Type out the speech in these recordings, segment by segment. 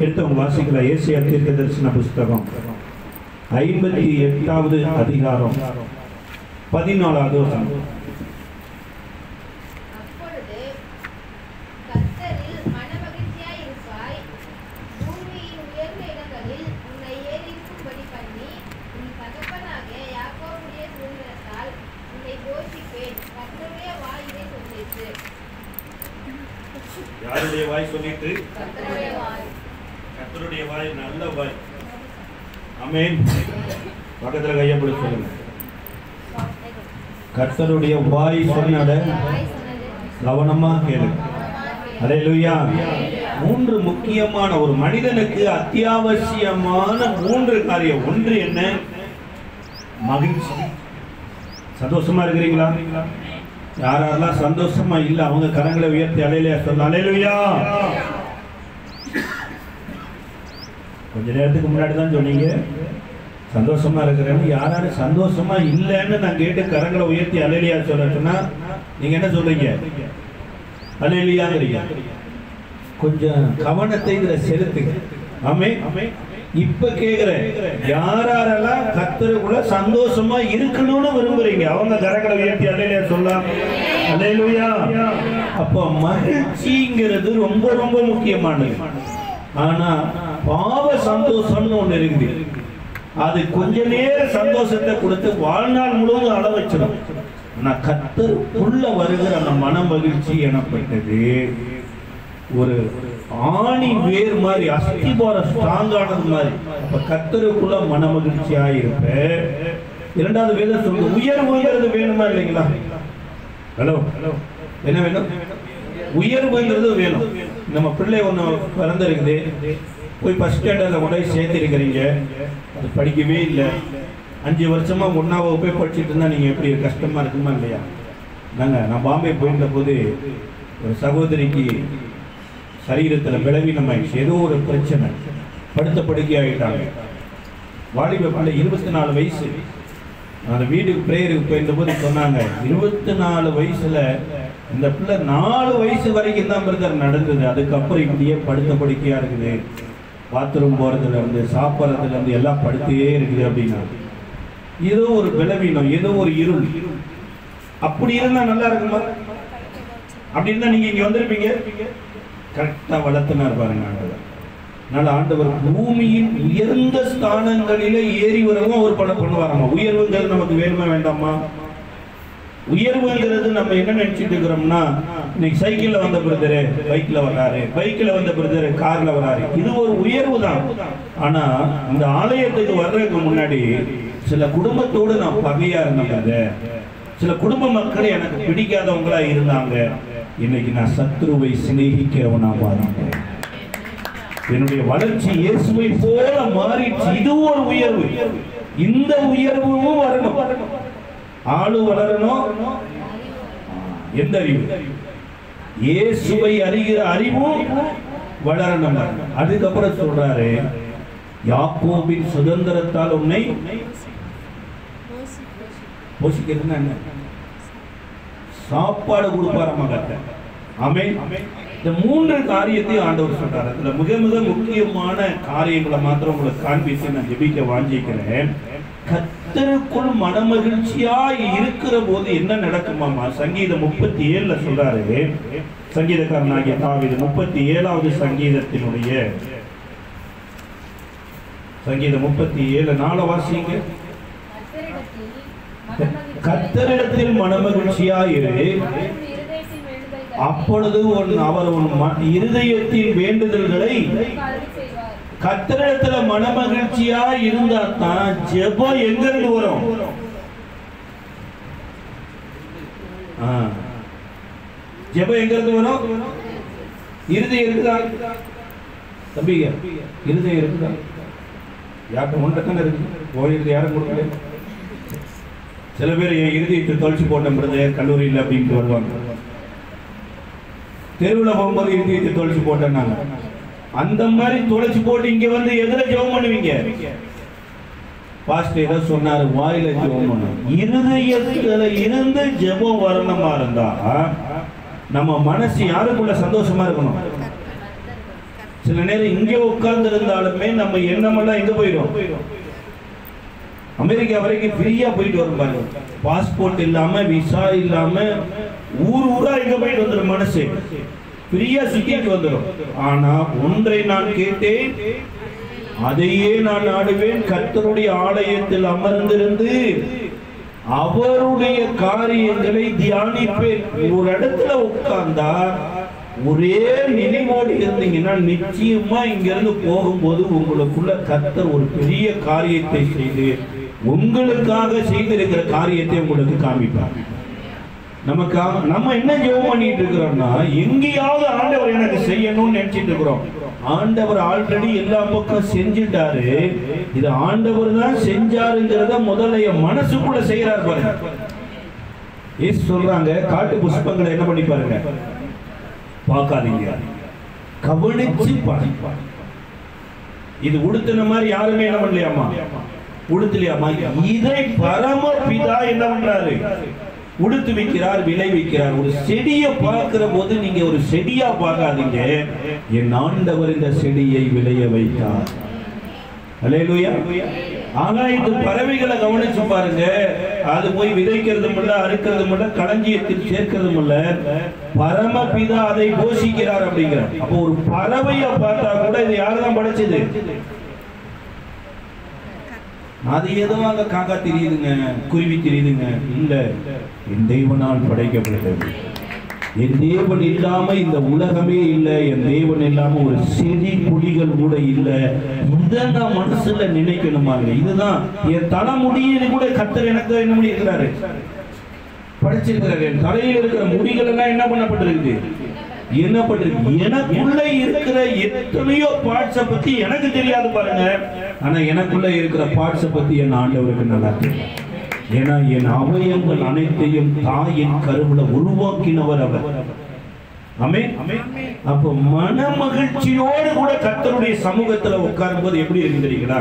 எடுத்தவங்க வாசிக்கலாம். ஏசாயா தீர்க்கதரிசன புஸ்தகம் 58வது அதிகாரம் 14வது வசனம். யாருடைய வாய் சொல்லிட்டு? கர்த்தருடைய வாய் நல்ல வாய். ஆமென். பக்கத்துல கையை பிடிச்சு சொல்லுங்க. கர்த்தருடைய வாய் சொன்னத கவனமா கேளுங்க. அல்லேலூயா. மூன்று முக்கியமான ஒரு மனிதனுக்கு அத்தியாவசியமான மூன்று காரியம். ஒன்று என்ன? மகிழ்ச்சி. சந்தோஷமா இருக்கிறீங்களா? யாரெல்லாம் சந்தோஷமா இல்ல அவங்க கரங்களை உயர்த்தி அல்லேலூயா சொல்ல. அல்லேலூயா. கொஞ்ச நேரத்துக்கு முன்னாடி தான் சொன்னீங்க சந்தோஷமா இருக்கிறேன்னு. யாராரு சந்தோஷமா இல்லைன்னு நான் கேட்டு கரங்களை உயர்த்தி அல்லேலூயா சொல்ல சொன்னா நீங்க என்ன சொல்றீங்க? அல்லேலூயாங்கிறீங்க. கொஞ்சம் கவனத்தை இதுல செலுத்துங்க. ஆமென். இப்ப கேக்குறேன், யாரெல்லாம் கர்த்தருக்குள்ள சந்தோஷமா இருக்கணும்னு விரும்புறீங்க அவங்க கரங்களை உயர்த்தி அல்லேலூயா சொல்லலாம். அல்லேலூயா. அப்ப மகிழ்ச்சிங்கிறது ரொம்ப ரொம்ப முக்கியமானது. ஆனா பாவ சந்தோஷம்னு ஒண்ணு இருக்குது. அது கொஞ்ச நேரம் சந்தோஷத்தை கொடுத்து வாழ்நாள் முழுவதும் அள வச்சிடும். ஆனா கர்த்தருக்குள்ள வருகிற அந்த மன மகிழ்ச்சி எனப்பட்டது ஒரு ஆணி வேர் மாதிரி, அஸ்திபாரம் ஸ்ட்ராங்கானது மாதிரி. அப்ப கர்த்தருக்குள்ள மன மகிழ்ச்சியா இருப்ப. இரண்டாவது வேதம் சொல்லுது உயர்வுங்கிறது வேணுமா இல்லைங்களா? ஹலோ, என்ன வேணும்? உயர்வுங்கிறது வேணும். நம்ம பிள்ளை ஒண்ணு பிறந்திருக்குது, போய் ஃபர்ஸ்ட் ஸ்டாண்டர்ட்ல கொண்டு போய் சேர்த்திருக்கிறீங்க, அது படிக்கவே இல்லை. 5 வருஷமா 1ஆம் வகுப்பே படிச்சுட்டு இருந்தா நீங்க எப்படி கஷ்டமா இருக்குமா இல்லையா? நான் பாம்பே போயிருந்த போது ஒரு சகோதரிக்கு சரீரத்தில் பலவீனமாயிடுச்சு, ஏதோ ஒரு பிரச்சனை, படுத்த படுக்கை ஆகிட்டாங்க. வாலிப பிள்ளை 24 வயசு. அந்த வீட்டுக்கு பிரேயருக்கு போயிருந்த போது சொன்னாங்க 24 வயசுல இந்த பிள்ளை 4 வயசு வரைக்கும் தான் பிரதர் நடந்தது, அதுக்கப்புறம் இப்படியே படுத்த படுக்கையா இருக்குது, பாத்ரூம் போறதுல இருந்து சாப்பிட்றதுல இருந்து எல்லாம் படுத்தே இருக்குது அப்படின்னா. ஏதோ ஒரு பலவீனம், ஏதோ ஒரு இருள். அப்படி இருந்தா நல்லா இருக்குமா? அப்படி இருந்தா நீங்க இங்க வந்திருப்பீங்க. கரெக்டா வளர்த்துனார் பாருங்க ஆண்டவர். அதனால ஆண்டவர் பூமியின் உயர்ந்த ஸ்தானங்களில ஏறி வரவும் அவர் பண்ணுவாராமா. உயர்வுங்கிறது நமக்கு வேணுமா வேண்டாமா? உயர்வுங்கிறது நம்ம என்ன நினைச்சிட்டு இருக்கிறோம்னா, இன்னைக்கு சைக்கிள்ல வந்த பிரதரு பைக்ல வராரு, பைக்ல வந்த பிரதரு கார்ல வராரு, இது ஒரு உயர்வு தான். ஆனா இந்த ஆலயத்துக்கு வர்றதுக்கு முன்னாடி சில குடும்பத்தோடு நான் பகையா இருந்தேன், சில குடும்ப மக்கள் எனக்கு பிடிக்காதவங்களா இருந்தாங்க. இன்னைக்கு நான் சத்ருவை சிநேகிக்கிறவனா மாறிட்டேன். என்னுடைய வளர்ச்சி இயேசுவை போல மாறிடுச்சு. இது ஒரு உயர்வு. இந்த உயர்வும் வரணும். ஆளு வளரணும். எந்த அறிவு? இயேசுவை அறிகிற அறிவும் வளரணும். அதுக்கப்புறம் சொல்றாரு, யாக்கோபின் சுதந்திரத்தால் உன்னை போஷிக்கிறதுன்னா என்ன? சாப்பாடு கொடுப்பாராமா கர்த்தர். ஆமென். இந்த 3 காரியத்தையும் ஆண்டவர் சொல்றாரு. அதுல மிக மிக முக்கியமான காரியங்களை மாத்திரம் உங்களுக்கு காண்பித்து நான் ஜெபிக்க வாஞ்சிக்கிறேன். கர்த்தருக்குள் மனமகிழ்ச்சியா இருக்கிற போது என்ன நடக்குமாமா? சங்கீதம் 37ல சொல்றாரு. சங்கீதக்காரனாகிய தாவீது 37வது சங்கீதத்தினுடைய சங்கீதம் 37 4 வாசிங்க. கர்த்தரிடத்தில் மனமகிழ்ச்சியா இரு, அப்பொழுது அவர் உன் இருதயத்தின் வேண்டுதல்களை. கர்த்தரிடத்துல மனமகிழ்ச்சியா இருந்தா தான் ஜெபம் எங்க இருந்து வரும்? ஜெபம் எங்க இருந்து வரும்? இருதயம் இருக்குதா தம்பிங்க? இருதயம் இருக்குதா? யாருக்கும் ஒன்றத்தானே இருக்கு. ஓரிருந்து யாரும் கொடுக்கல. சில பேர் என் இருதயத்தை தொலைச்சு போட்டது கல்லூரியில் அப்படின்ட்டு வருவாங்க. தெருவில் போகும்போது இருதயத்தை தொலைச்சு போட்டேன்னாங்க. அந்த மாதிரி தொலைச்சு போட்டு இங்க வந்து எதுல ஜெபம் பண்ணுவீங்க? பாஸ்டர் ஏதோ சொன்னாரு, வாயில ஜெபம் பண்ணணும். இருதயத்துல இருந்து ஜெபம் வரணுமா இருந்தா நம்ம மனசு யாருக்குள்ள சந்தோஷமா இருக்கணும்? சில நேரம் இங்கே உட்கார்ந்து இருந்தாலுமே நம்ம எண்ணமெல்லாம் எங்க போயிடும்? அமெரிக்கா வரைக்கும் ஃப்ரீயா போயிட்டு வரும் பாருங்க. பாஸ்போர்ட் இல்லாம, விசா இல்லாம ஊர் ஊரா எங்க போயிட்டு வந்துடும். மனசு ஃப்ரீயா சுத்திட்டு வந்துடும். ஆனா ஒன்றை நான் கேட்டேன், அதையே நான் நாடுவேன், கர்த்தருடைய ஆலயத்தில் அமர்ந்திருந்து அவருடைய காரியங்களை தியானிப்பேன். ஒரு இடத்துல உட்கார்ந்தா ஒரே நினைவோடு இருந்தீங்கன்னா நிச்சயமா இங்க இருந்து போகும்போது உங்களுக்குள்ள கர்த்தர் ஒரு பெரிய காரியத்தை செய்து உங்களுக்காக செய்திருக்கிற காரியத்தை உங்களுக்கு காமிப்பார். நம்ம என்ன ஜெபம் பண்ணிட்டு இருக்கிறோம்னா, எங்கேயாவது ஆண்டவர் எனக்கு செய்யணும்னு நினைச்சிட்டு இருக்கிறோம். ஆண்டவர் ஆல்ரெடி எல்லா பக்கம் செஞ்சுட்டாரு. இது ஆண்டவர் தான் செஞ்சாருங்கிறத முதல்ல என் மனசுக்குள்ள செய்யறாரு பாருங்க. ஏசு சொல்றாங்க, காட்டு புஷ்பங்களை என்ன பண்ணி பாருங்க, பார்க்காதீங்க, கவனிச்சு பாருங்க. இது உடுத்தின மாதிரி யாருமே என்ன பண்ணலையாமா, உடுத்தலையாமா. இதை பரமபிதா என்ன பண்றாரு, உடுத்து வைக்கிறார், விளை வைக்கிறார். ஒரு செடியை பார்க்கிற போது நீங்க ஒரு செடியா பார்க்காதீங்க, என் ஆண்டவர் இந்த செடியை விளைய வைத்தார். அல்லேலூயா. ஆனா இந்த பறவைகளை கவனிச்சு பாருங்க, அது போய் விதைக்கிறதும் இல்ல, அறுக்கிறதும் இல்ல, களஞ்சியத்தில் சேர்க்கிறதும் இல்ல, பரமபிதா அதை போஷிக்கிறார் அப்படிங்கிறார். அப்போ ஒரு பறவையை பார்த்தா கூட இது யாருதான் படைச்சது? அது ஏதோ அங்க காக்கா தெரியுதுங்க, குருவி தெரியுதுங்க, இல்ல, என் தேவனால் படைக்கப்பட்டது. என் தேவன் இல்லாம இந்த உலகமே இல்லை, என் தேவன் இல்லாம ஒரு செடி கொடிகள் கூட இல்லை. இதை நான் மனசுல நினைக்கணுமாங்க. இதுதான் என் தலைமுடியில் கூட கர்த்தர் எனக்கு என்ன பண்ணியிருக்கிறாரு, படைச்சிருக்கிறாரு. என் தலையில் இருக்கிற முடிகள் எல்லாம் என்ன பண்ணப்பட்டிருக்கு, என்ன பண்றது, எனக்குள்ள இருக்கிற எத்தனையோ பார்ட்ஸ பத்தி எனக்கு தெரியாது பாருங்க. ஆனா எனக்குள்ள இருக்கிற பார்ட்ஸ பத்தி என் ஆண்டவருக்கு நல்லா தெரியும். ஏன்னா என் அவயங்கள் அனைத்தையும் தாயின் கருவுல உருவாக்கினவர் அவர். ஆமென். அப்ப மன மகிழ்ச்சியோடு கூட கர்த்தருடைய சமூகத்துல உட்காரும் போது எப்படி இருக்கு தெரியுங்களா?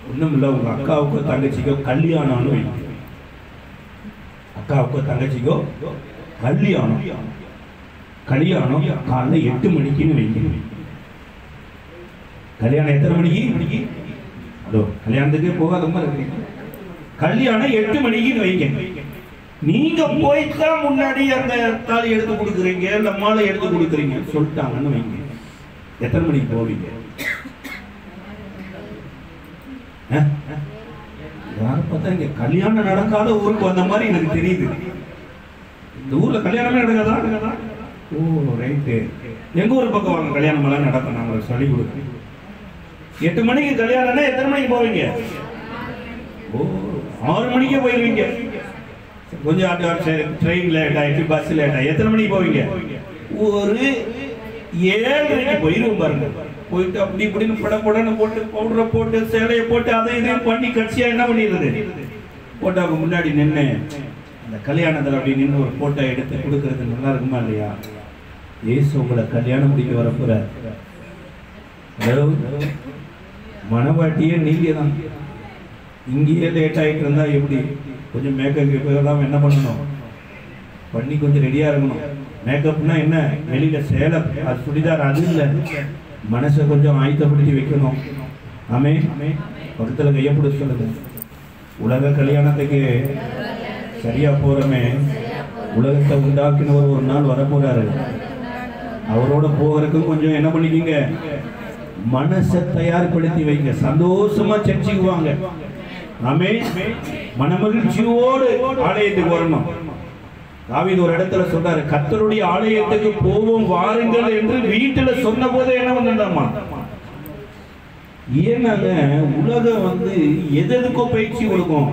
ஒண்ணும் இல்ல, உங்க அக்காவுக்கோ தங்கச்சிக்கோ கல்யாணம்னு வைங்க. அக்காவுக்கோ தங்கச்சிக்கோ கல்யாணம் காலைல 8 மணிக்குன்னு வைங்க. கல்யாணம் எத்தனை மணிக்கு? அதோ கல்யாணத்துக்கு போகாத மாதிரி இருக்கு. கல்யாணம் 8 மணிக்குன்னு வைங்க. நீங்க போய்தான் முன்னாடி அந்த தாலி எடுத்து கொடுக்குறீங்க, இல்ல மாலை எடுத்து கொடுக்குறீங்க சொல்லிட்டாங்கன்னு வைங்க. எத்தனை மணிக்கு போவீங்க? யாரும் பார்த்தா இங்க கல்யாணம் நடக்காத ஊருக்கு வந்த மாதிரி எனக்கு தெரியுது. இந்த ஊர்ல கல்யாணமே நடக்காதா? ஓ ரைட்டு. எங்க ஊர் பக்கம் வாங்க, கல்யாணம் எல்லாம் நடக்கும், நாங்கள் சொல்லி கொடுக்குறோம். 8 மணிக்கு கல்யாணம்னா எத்தனை மணிக்கு போவீங்க? ஓ 6 மணிக்கே போயிருவீங்க. கொஞ்சம் ட்ரெயின் லேட் ஆயிட்டு, பஸ் லேட் ஆகி எத்தனை மணிக்கு போவீங்க? ஒரு 7:30 போயிருவோம் பாருங்க. போயிட்டு அப்படி இப்படின்னு படப்படன்னு போட்டு பவுடரை போட்டு சேலையை போட்டு அதை இதையும் பண்ணி கட்சியா என்ன பண்ணிடுறது, போட்டோவுக்கு முன்னாடி நின்று அந்த கல்யாணத்தில் அப்படி நின்று ஒரு போட்டோ எடுத்து கொடுக்கறது நல்லா இருக்குமா இல்லையா? ஏசு உங்களை கல்யாணம் முடிக்க வரப்போறார். மனவாட்டியே நீங்க தான். இங்கேயே லேட் ஆகிட்டு இருந்தா எப்படி? கொஞ்சம் மேக்கப் எல்லாம் என்ன பண்ணணும், பண்ணி கொஞ்சம் ரெடியா இருக்கணும். மேக்கப்னா என்ன, வெளியில சேலை சுடிதார் அது இல்லை, மனசை கொஞ்சம் ஆயத்தப்படுத்தி வைக்கணும். ஆமே. பக்கத்துல கையப்பட சொல்லுங்க. உலக கல்யாணத்துக்கு சரியா போறமே, உலகத்தை உண்டாக்கினவர் ஒரு நாள் வரப்போறாரு. அவரோட போகிறதுக்கு கொஞ்சம் என்ன பண்ணிக்கீங்க, மனசை தயார்படுத்தி வைங்க. சந்தோஷமா சர்ச்சைக்குவாங்க. ஆமே. மனமகிழ்ச்சியோடு ஆலயத்துக்கு வரணும். தாவீது ஒரு இடத்துல சொல்றாரு, கர்த்தருடைய ஆலயத்துக்கு போவோம் வாருங்கள் என்று வீட்டுல சொன்ன போதே என்ன பண்ணாமா? ஏன்னாங்க உலகம் எதுக்கோ பயிற்சி கொடுக்கும்.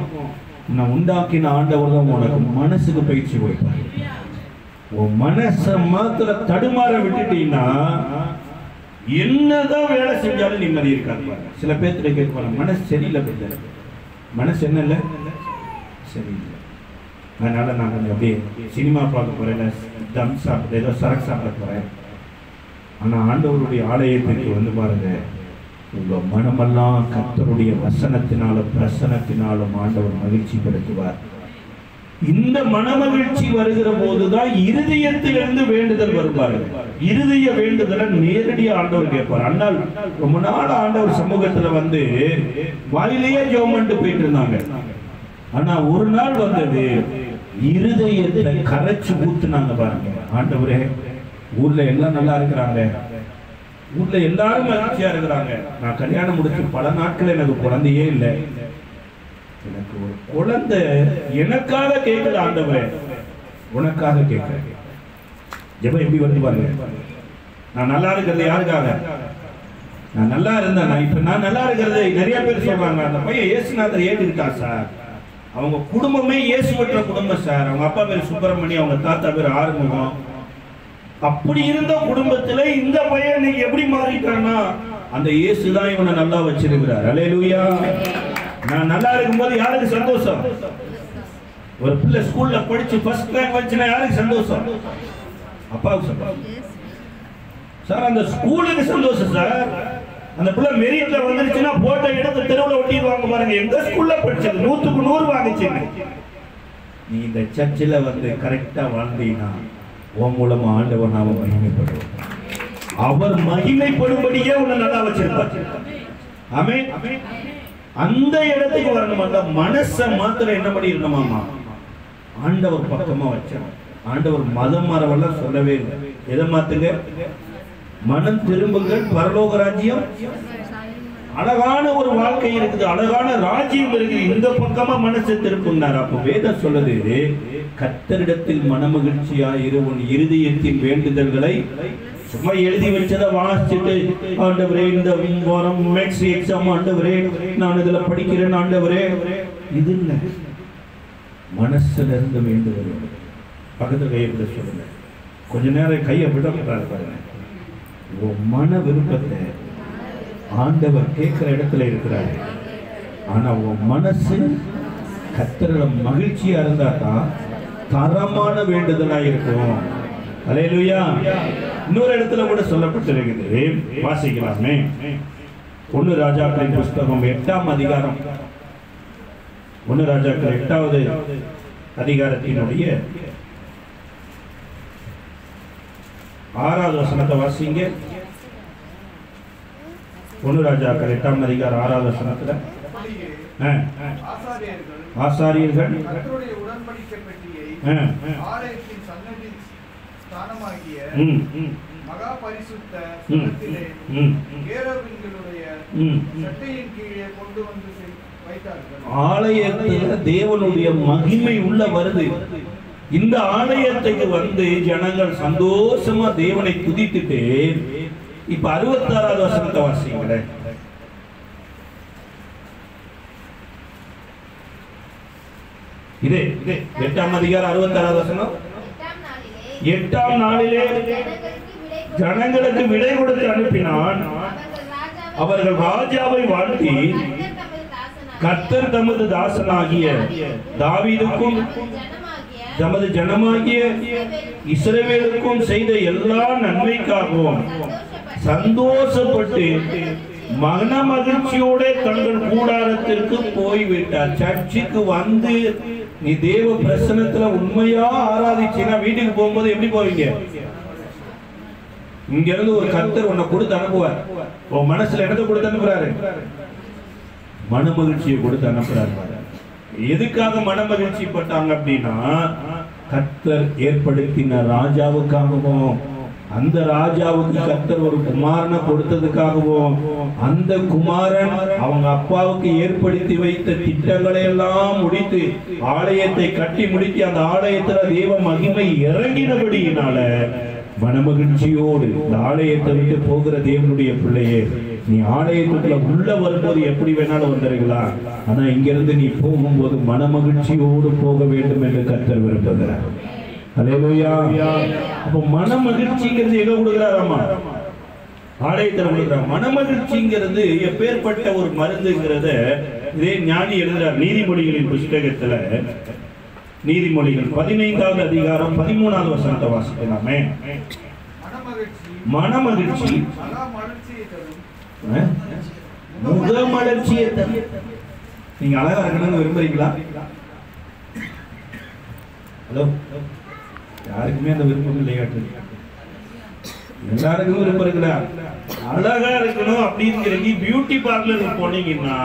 நான் உண்டாக்கின ஆண்டவர் தான் உனக்கு மனசுக்கு பயிற்சி கொடுப்பாரு. உன் மனசை மாத்திர தடுமாற விட்டுட்டீங்கன்னா என்னதான் வேலை செஞ்சாலும் நிம்மதி இருக்காது. சில பேர்த்துல கேட்பாங்க, மனசு சரியில்லை, மனசு என்ன இல்லை சரியில்லை, அதனால நான் கொஞ்சம் அப்படியே சினிமா பார்க்க போறேன், தம் சாப்பிட ஏதோ சரக்கு சாப்பிட போறேன். ஆனா ஆண்டவருடைய ஆலயத்திற்கு பாருங்க, உங்க மனமெல்லாம் கர்த்தருடைய வசனத்தினாலும் பிரசனத்தினாலும் ஆண்டவர் மகிழ்ச்சி படுத்துவார். இந்த மனமகிழ்ச்சி வருகிற போதுதான் இருதயத்திலிருந்து வேண்டுதல் வருவாரு. இருதய வேண்டுதலை நேரடியாக ஆண்டவர் கேட்பார். அண்ணால் ரொம்ப நாள் ஆண்டவர் சமூகத்துல வந்து வாயிலேயே ஜெபம் பண்ணிட்டு போயிட்டு இருந்தாங்க. ஆனா ஒரு நாள் வந்தது, இருதயத்தை கரைச்சு ஊத்துனாங்க பாருங்க. ஆண்டவரே, ஊர்ல எல்லாம் நல்லா இருக்கிறாங்க, ஊர்ல எல்லாரும் மகிழ்ச்சியா இருக்கிறாங்க, நான் கல்யாணம் முடிச்சு பல நாட்கள் எனக்கு குழந்தையே இல்லை, எனக்கு ஒரு குழந்தை எனக்காக கேட்கல ஆண்டவரே, உனக்காக கேட்கிறேன். ஜெபம் எப்படி வந்து பாருங்க. நான் நல்லா இருக்கிறது யாருக்காக? நான் நல்லா இருந்தேன். நான் நல்லா இருக்கிறது நிறைய பேர் சொல்றாங்க, அந்த பையன் இயேசுநாதர் ஏற்றுக்கிட்டா சார், அவங்க குடும்பமே இயேசு பெற்ற குடும்பம் சார், அவங்க அப்பா பேர் சுப்பிரமணியம், அவங்க தாத்தா பேர் ஆறுமுகம். அப்படி இருந்த குடும்பத்துல இந்த பையன் இன்னைக்கு எப்படி மாறிட்டான்னா, அந்த இயேசு தான் இவனை நல்லா வச்சிருக்கிறார். அல்லேலூயா. நான் நல்லா இருக்கும்போது யாருக்கு சந்தோஷம்? ஒரு பிள்ளை ஸ்கூல்ல படிச்சு ஃபர்ஸ்ட் ரேங்க் வந்துச்சுன்னா யாருக்கு சந்தோஷம்? அப்பாவுக்கு சந்தோஷம் சார், அந்த ஸ்கூலுக்கு சந்தோஷம் சார். அந்த பிள்ளை மெரிட்ல வந்துருச்சுன்னா போட்டோ எடுத்து தெருவில் ஒட்டிடுவாங்க பாருங்க, எங்க ஸ்கூல்ல படிச்சது 100க்கு 100 வாங்கிச்சுன்னு. நீ இந்த சர்ச்சில் வந்து கரெக்டா வாழ்ந்தீங்கன்னா உன் மூலமா ஆண்டவர் நாம மகிமைப்படுவோம். அவர் மகிமைப்படும்படியே உன்னை நல்லா வச்சிருப்பார். ஆமென். அந்த இடத்துக்கு வரணும். அந்த மனசை மாத்திரம் என்ன பண்ணி இருக்கணுமாமா, ஆண்டவர் பக்கமா வச்சார். ஆண்டவர் மதம் மாறவெல்லாம் சொல்லவே இல்லை. எதை மாத்துங்க? மனம் திரும்புங்கள், பரலோக ராஜ்யம். அழகான ஒரு வாழ்க்கை இருக்குது, அழகான ராஜ்யம் இருக்குது, இந்த பக்கமா மனசை திருப்புனார். அப்ப வேதம் சொல்லுது, கர்த்தரிடத்தில் மனமகிழ்ச்சியா இரு, உன் இருதயத்தின் வேண்டுதல்களை. சும்மா எழுதி வச்சதை வாசிச்சுட்டு ஆண்டவரே இந்த வாரம் மேக்ஸ் எக்ஸாம் ஆண்டவரே நான் இதுல படிக்கிறேன் ஆண்டவரே, இது இல்லை. மனசுல இருந்து வேண்டுதல். பக்கத்துல கையை விட சொல்லுங்க, கொஞ்ச நேரம் கையை விட பாருங்க. மன விருப்பத்தை ஆண்டவர் கேட்கிற இடத்துல இருக்கிறாரு. ஆனா உன் மனசு கர்த்தரில மகிழ்ச்சியா இருந்தா தான் தரமான வேண்டுதலா இருக்கும். அல்லேலூயா. இன்னொரு இடத்துல கூட சொல்லப்பட்டிருக்கிறது, வாசிக்கலாமே. 1 ராஜாக்களின் புஸ்தகம் 8ஆம் அதிகாரம், 1 ராஜாக்கள் 8வது அதிகாரத்தினுடைய 6வது வசனத்தை வாசிங்க. 1 ராஜாக்கள் 8ஆம் அதிகாரம் 6வது வசனத்துல ஆசாரியர்கள் கர்த்தருடைய உடன்படிக்கை பெட்டியை ஆலயத்தின் சன்னதி ஸ்தானமாகிய மகா பரிசுத்த ஸ்தலத்திலே கேருபீன்களுடைய சட்டையின் கீழே கொண்டு வந்து வைத்தார்கள். ஆலயத்துல தேவனுடைய மகிமை உள்ள வருது. இந்த ஆலயத்துக்கு வந்து ஜனங்கள் சந்தோஷமா தேவனை துதித்துட்டு, இப்ப 66வது வசனத்தை வாசிங்களேன். இதே 8ஆம் அதிகாரம் 66வது வசனம். 8ஆம் நாளிலே ஜனங்களுக்கு விடை கொடுத்து அனுப்பினான். அவர்கள் ராஜாவை வாழ்த்தி கர்த்தர் தமது தாசனாகிய தாவீதுக்கும் தமது ஜனமாகிய இஸ்ரவேலுக்கும் செய்த எல்லா நன்மைக்காகவும் சந்தோஷப்பட்டு மன மகிழ்ச்சியோட தங்கள் கூடாரத்திற்கு போய்விட்டார். சர்ச்சுக்கு வந்து நீ தேவ பிரசன்னத்துல உண்மையா ஆராதிச்சினா வீட்டுக்கு போகும்போது எப்படி போவீங்க? இங்க இருந்து ஒரு கர்த்தர் உன்னை கொடுத்து அனுப்புவார். உன் மனசுல இடத்தை கொடுத்து அனுப்புறாரு, மன மகிழ்ச்சியை கொடுத்து அனுப்புறாரு. எதுக்காக மன மகிழ்ச்சி பட்டாங்க அப்படின்னா, கர்த்தர் ஏற்படுத்தின ராஜாவுக்காகவும், அந்த ராஜாவுக்கு கர்த்தர் ஒரு குமாரனை கொடுத்ததுக்காகவும், அந்த குமாரன் அவங்க அப்பாவுக்கு ஏற்படுத்தி வைத்த திட்டங்களை எல்லாம் முடித்து ஆலயத்தை கட்டி முடித்து அந்த ஆலயத்துல தேவ மகிமை இறங்கினபடியினால மனமகிழ்ச்சியோடு இந்த ஆலயத்தை விட்டு போகிற தேவனுடைய பிள்ளையே, நீ ஆலயத்துக்குள்ள உள்ள வரும்போது எப்படி வேணாலும் வந்துருக்கலாம், ஆனா இங்கிருந்து நீ போகும்போது மனமகிழ்ச்சியோடு போக வேண்டும் என்று கர்த்தர் விரும்புகிறார். அல்லேலூயா. அப்ப மனமகிழ்ச்சிங்கிறது எங்க கொடுக்கிறாராமா? ஆலயத்தில் கொடுக்கிறார். மனமகிழ்ச்சிங்கிறது எப்பேற்பட்ட ஒரு மருந்துங்கிறத இதே ஞானி எழுதுறார் நீதிமொழிகளின் புஸ்தகத்துல. நீதிமொழிகள் 15வது அதிகாரம் 13வது வசனத்தை வாசிக்கலாமே. மனமகிழ்ச்சி முகமலர்ச்சியை தரும். நீங்க அழகா இருக்கணும்னு விரும்புறீங்களா? ஹலோ, யாருக்குமே அந்த விருப்பம் இல்லையாட்டு? எல்லாருக்கும் விருப்பம் இருக்குடா. அழகா இருக்கணும் அப்படிங்கிறீங்க. பியூட்டி பார்லர் போனீங்கன்னா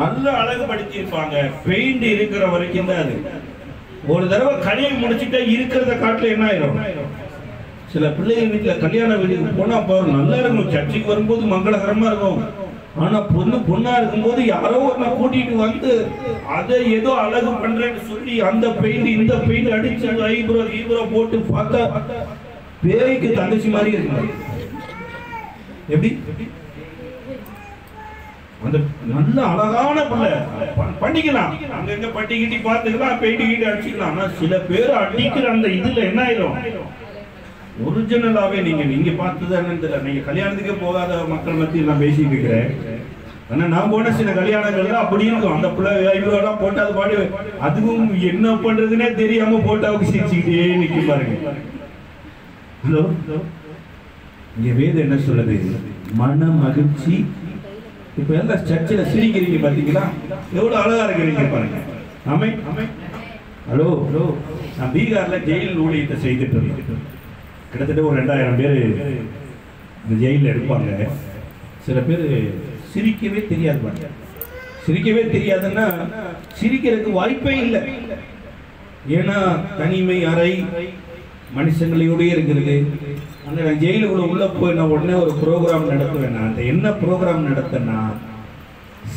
நல்ல அழகுபடுத்தி இருப்பாங்க. பெயிண்ட் இருக்கிற வரைக்கும் தான் அது. ஒரு தடவை கல்யாணம் முடிச்சுட்டா இருக்கிறத காட்டுல என்ன ஆயிரும்? சில பிள்ளைங்க வீட்டுல கல்யாண வீட்டுக்கு போனா பாரு, நல்லா இருக்கும். சர்ச்சைக்கு வரும்போது மங்களகரமா இருக்கும். ஆனா பொண்ணா இருக்கும்போது யாரோ ஒரு கூட்டிட்டு வந்து அதை ஏதோ அழகு பண்றேன்னு சொல்லி அந்த பெயிண்ட் இந்த பெயிண்ட் அடிச்சு ஐப்ரோ போட்டு பார்த்தா பேய்க்கு தங்கச்சி மாதிரி இருக்கு. எப்படி? அந்த நல்ல அழகான பிள்ளை பண்ணிக்கலாம், அங்க எங்க பட்டிக்கிட்டி பார்த்துக்கலாம், பெயிண்ட் கீட்டி அடிச்சுக்கலாம். ஆனா சில பேர் அடிக்கிற அந்த இதுல என்ன ஆயிரும்? ஒரிஜினலாவே நீங்க பார்த்தது என்னன்னு தெரியல. நீங்க கல்யாணத்துக்கே போகாத மக்கள் மத்தியில் நான் பேசிட்டு இருக்கிறேன். ஆனா நான் போன சில கல்யாணங்கள்ல அப்படி இருக்கும். அந்த பிள்ளை ஐப்ரோலாம் போட்டு அது பாடி அதுவும் என்ன பண்றதுன்னே தெரியாம போட்டாவுக்கு சிரிச்சுக்கிட்டே நிக்க பாருங்க. ஹலோ, இங்க வேதம் என்ன சொல்லுது? மன மகிழ்ச்சி. இப்ப எல்லாம் சர்ச்சில் சிரிக்கிறீங்க பாத்தீங்களா? எவ்வளவு அழகா இருக்கிறீங்க பாருங்க. ஆமே. ஹலோ, நான் பீகார்ல ஜெயில் ஊழியத்தை செய்துட்டு இருக்கேன். கிட்டத்தட்ட ஒரு 2000 பேர் இந்த ஜெயிலில் எடுப்பாங்க. சில பேர் சிரிக்கவே தெரியாது பாருங்க. சிரிக்கவே தெரியாதுன்னா சிரிக்கிறதுக்கு வாய்ப்பே இல்லை. ஏன்னா தனிமை அறை, மனுஷங்களோடய இருக்கிறது. அந்த நான் ஜெயிலுக்குள்ள உள்ள போய் நான் உடனே ஒரு ப்ரோக்ராம் நடத்துவேன். நான் அந்த என்ன ப்ரோக்ராம் நடத்தேன்னா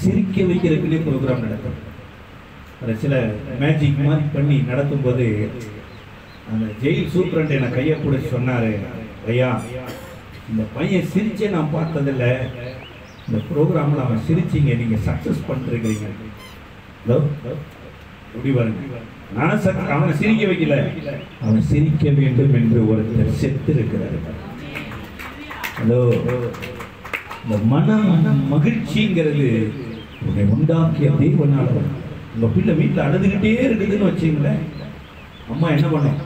சிரிக்க வைக்கிறதுக்குள்ளே ப்ரோக்ராம் நடத்துவேன். அதை சில மேஜிக் மாதிரி பண்ணி நடத்தும் போது அந்த ஜெயில் சூப்பரண்ட் என்னை கையை கூட சொன்னாரு, ஐயா இந்த பையன் சிரிச்சே நான் பார்த்ததில்ல, இந்த ப்ரோக்ராமில் அவன் சிரிச்சிங்க, நீங்கள் சக்ஸஸ் பண்ணிருக்கிறீங்க. ஹலோ, எப்படி பாருங்க. நான் அவனை சிரிக்க வைக்கல, அவன் சிரிக்க வேண்டும் என்று ஒருத்தர் செத்து இருக்கிறார். ஹலோ, இந்த மன மகிழ்ச்சிங்கிறது உன்னை உண்டாக்கிய தேவனால. உங்க பிள்ளை வீட்டில் அழுதுகிட்டே இருக்குதுன்னு வச்சுங்களேன், அம்மா என்ன பண்ணும்?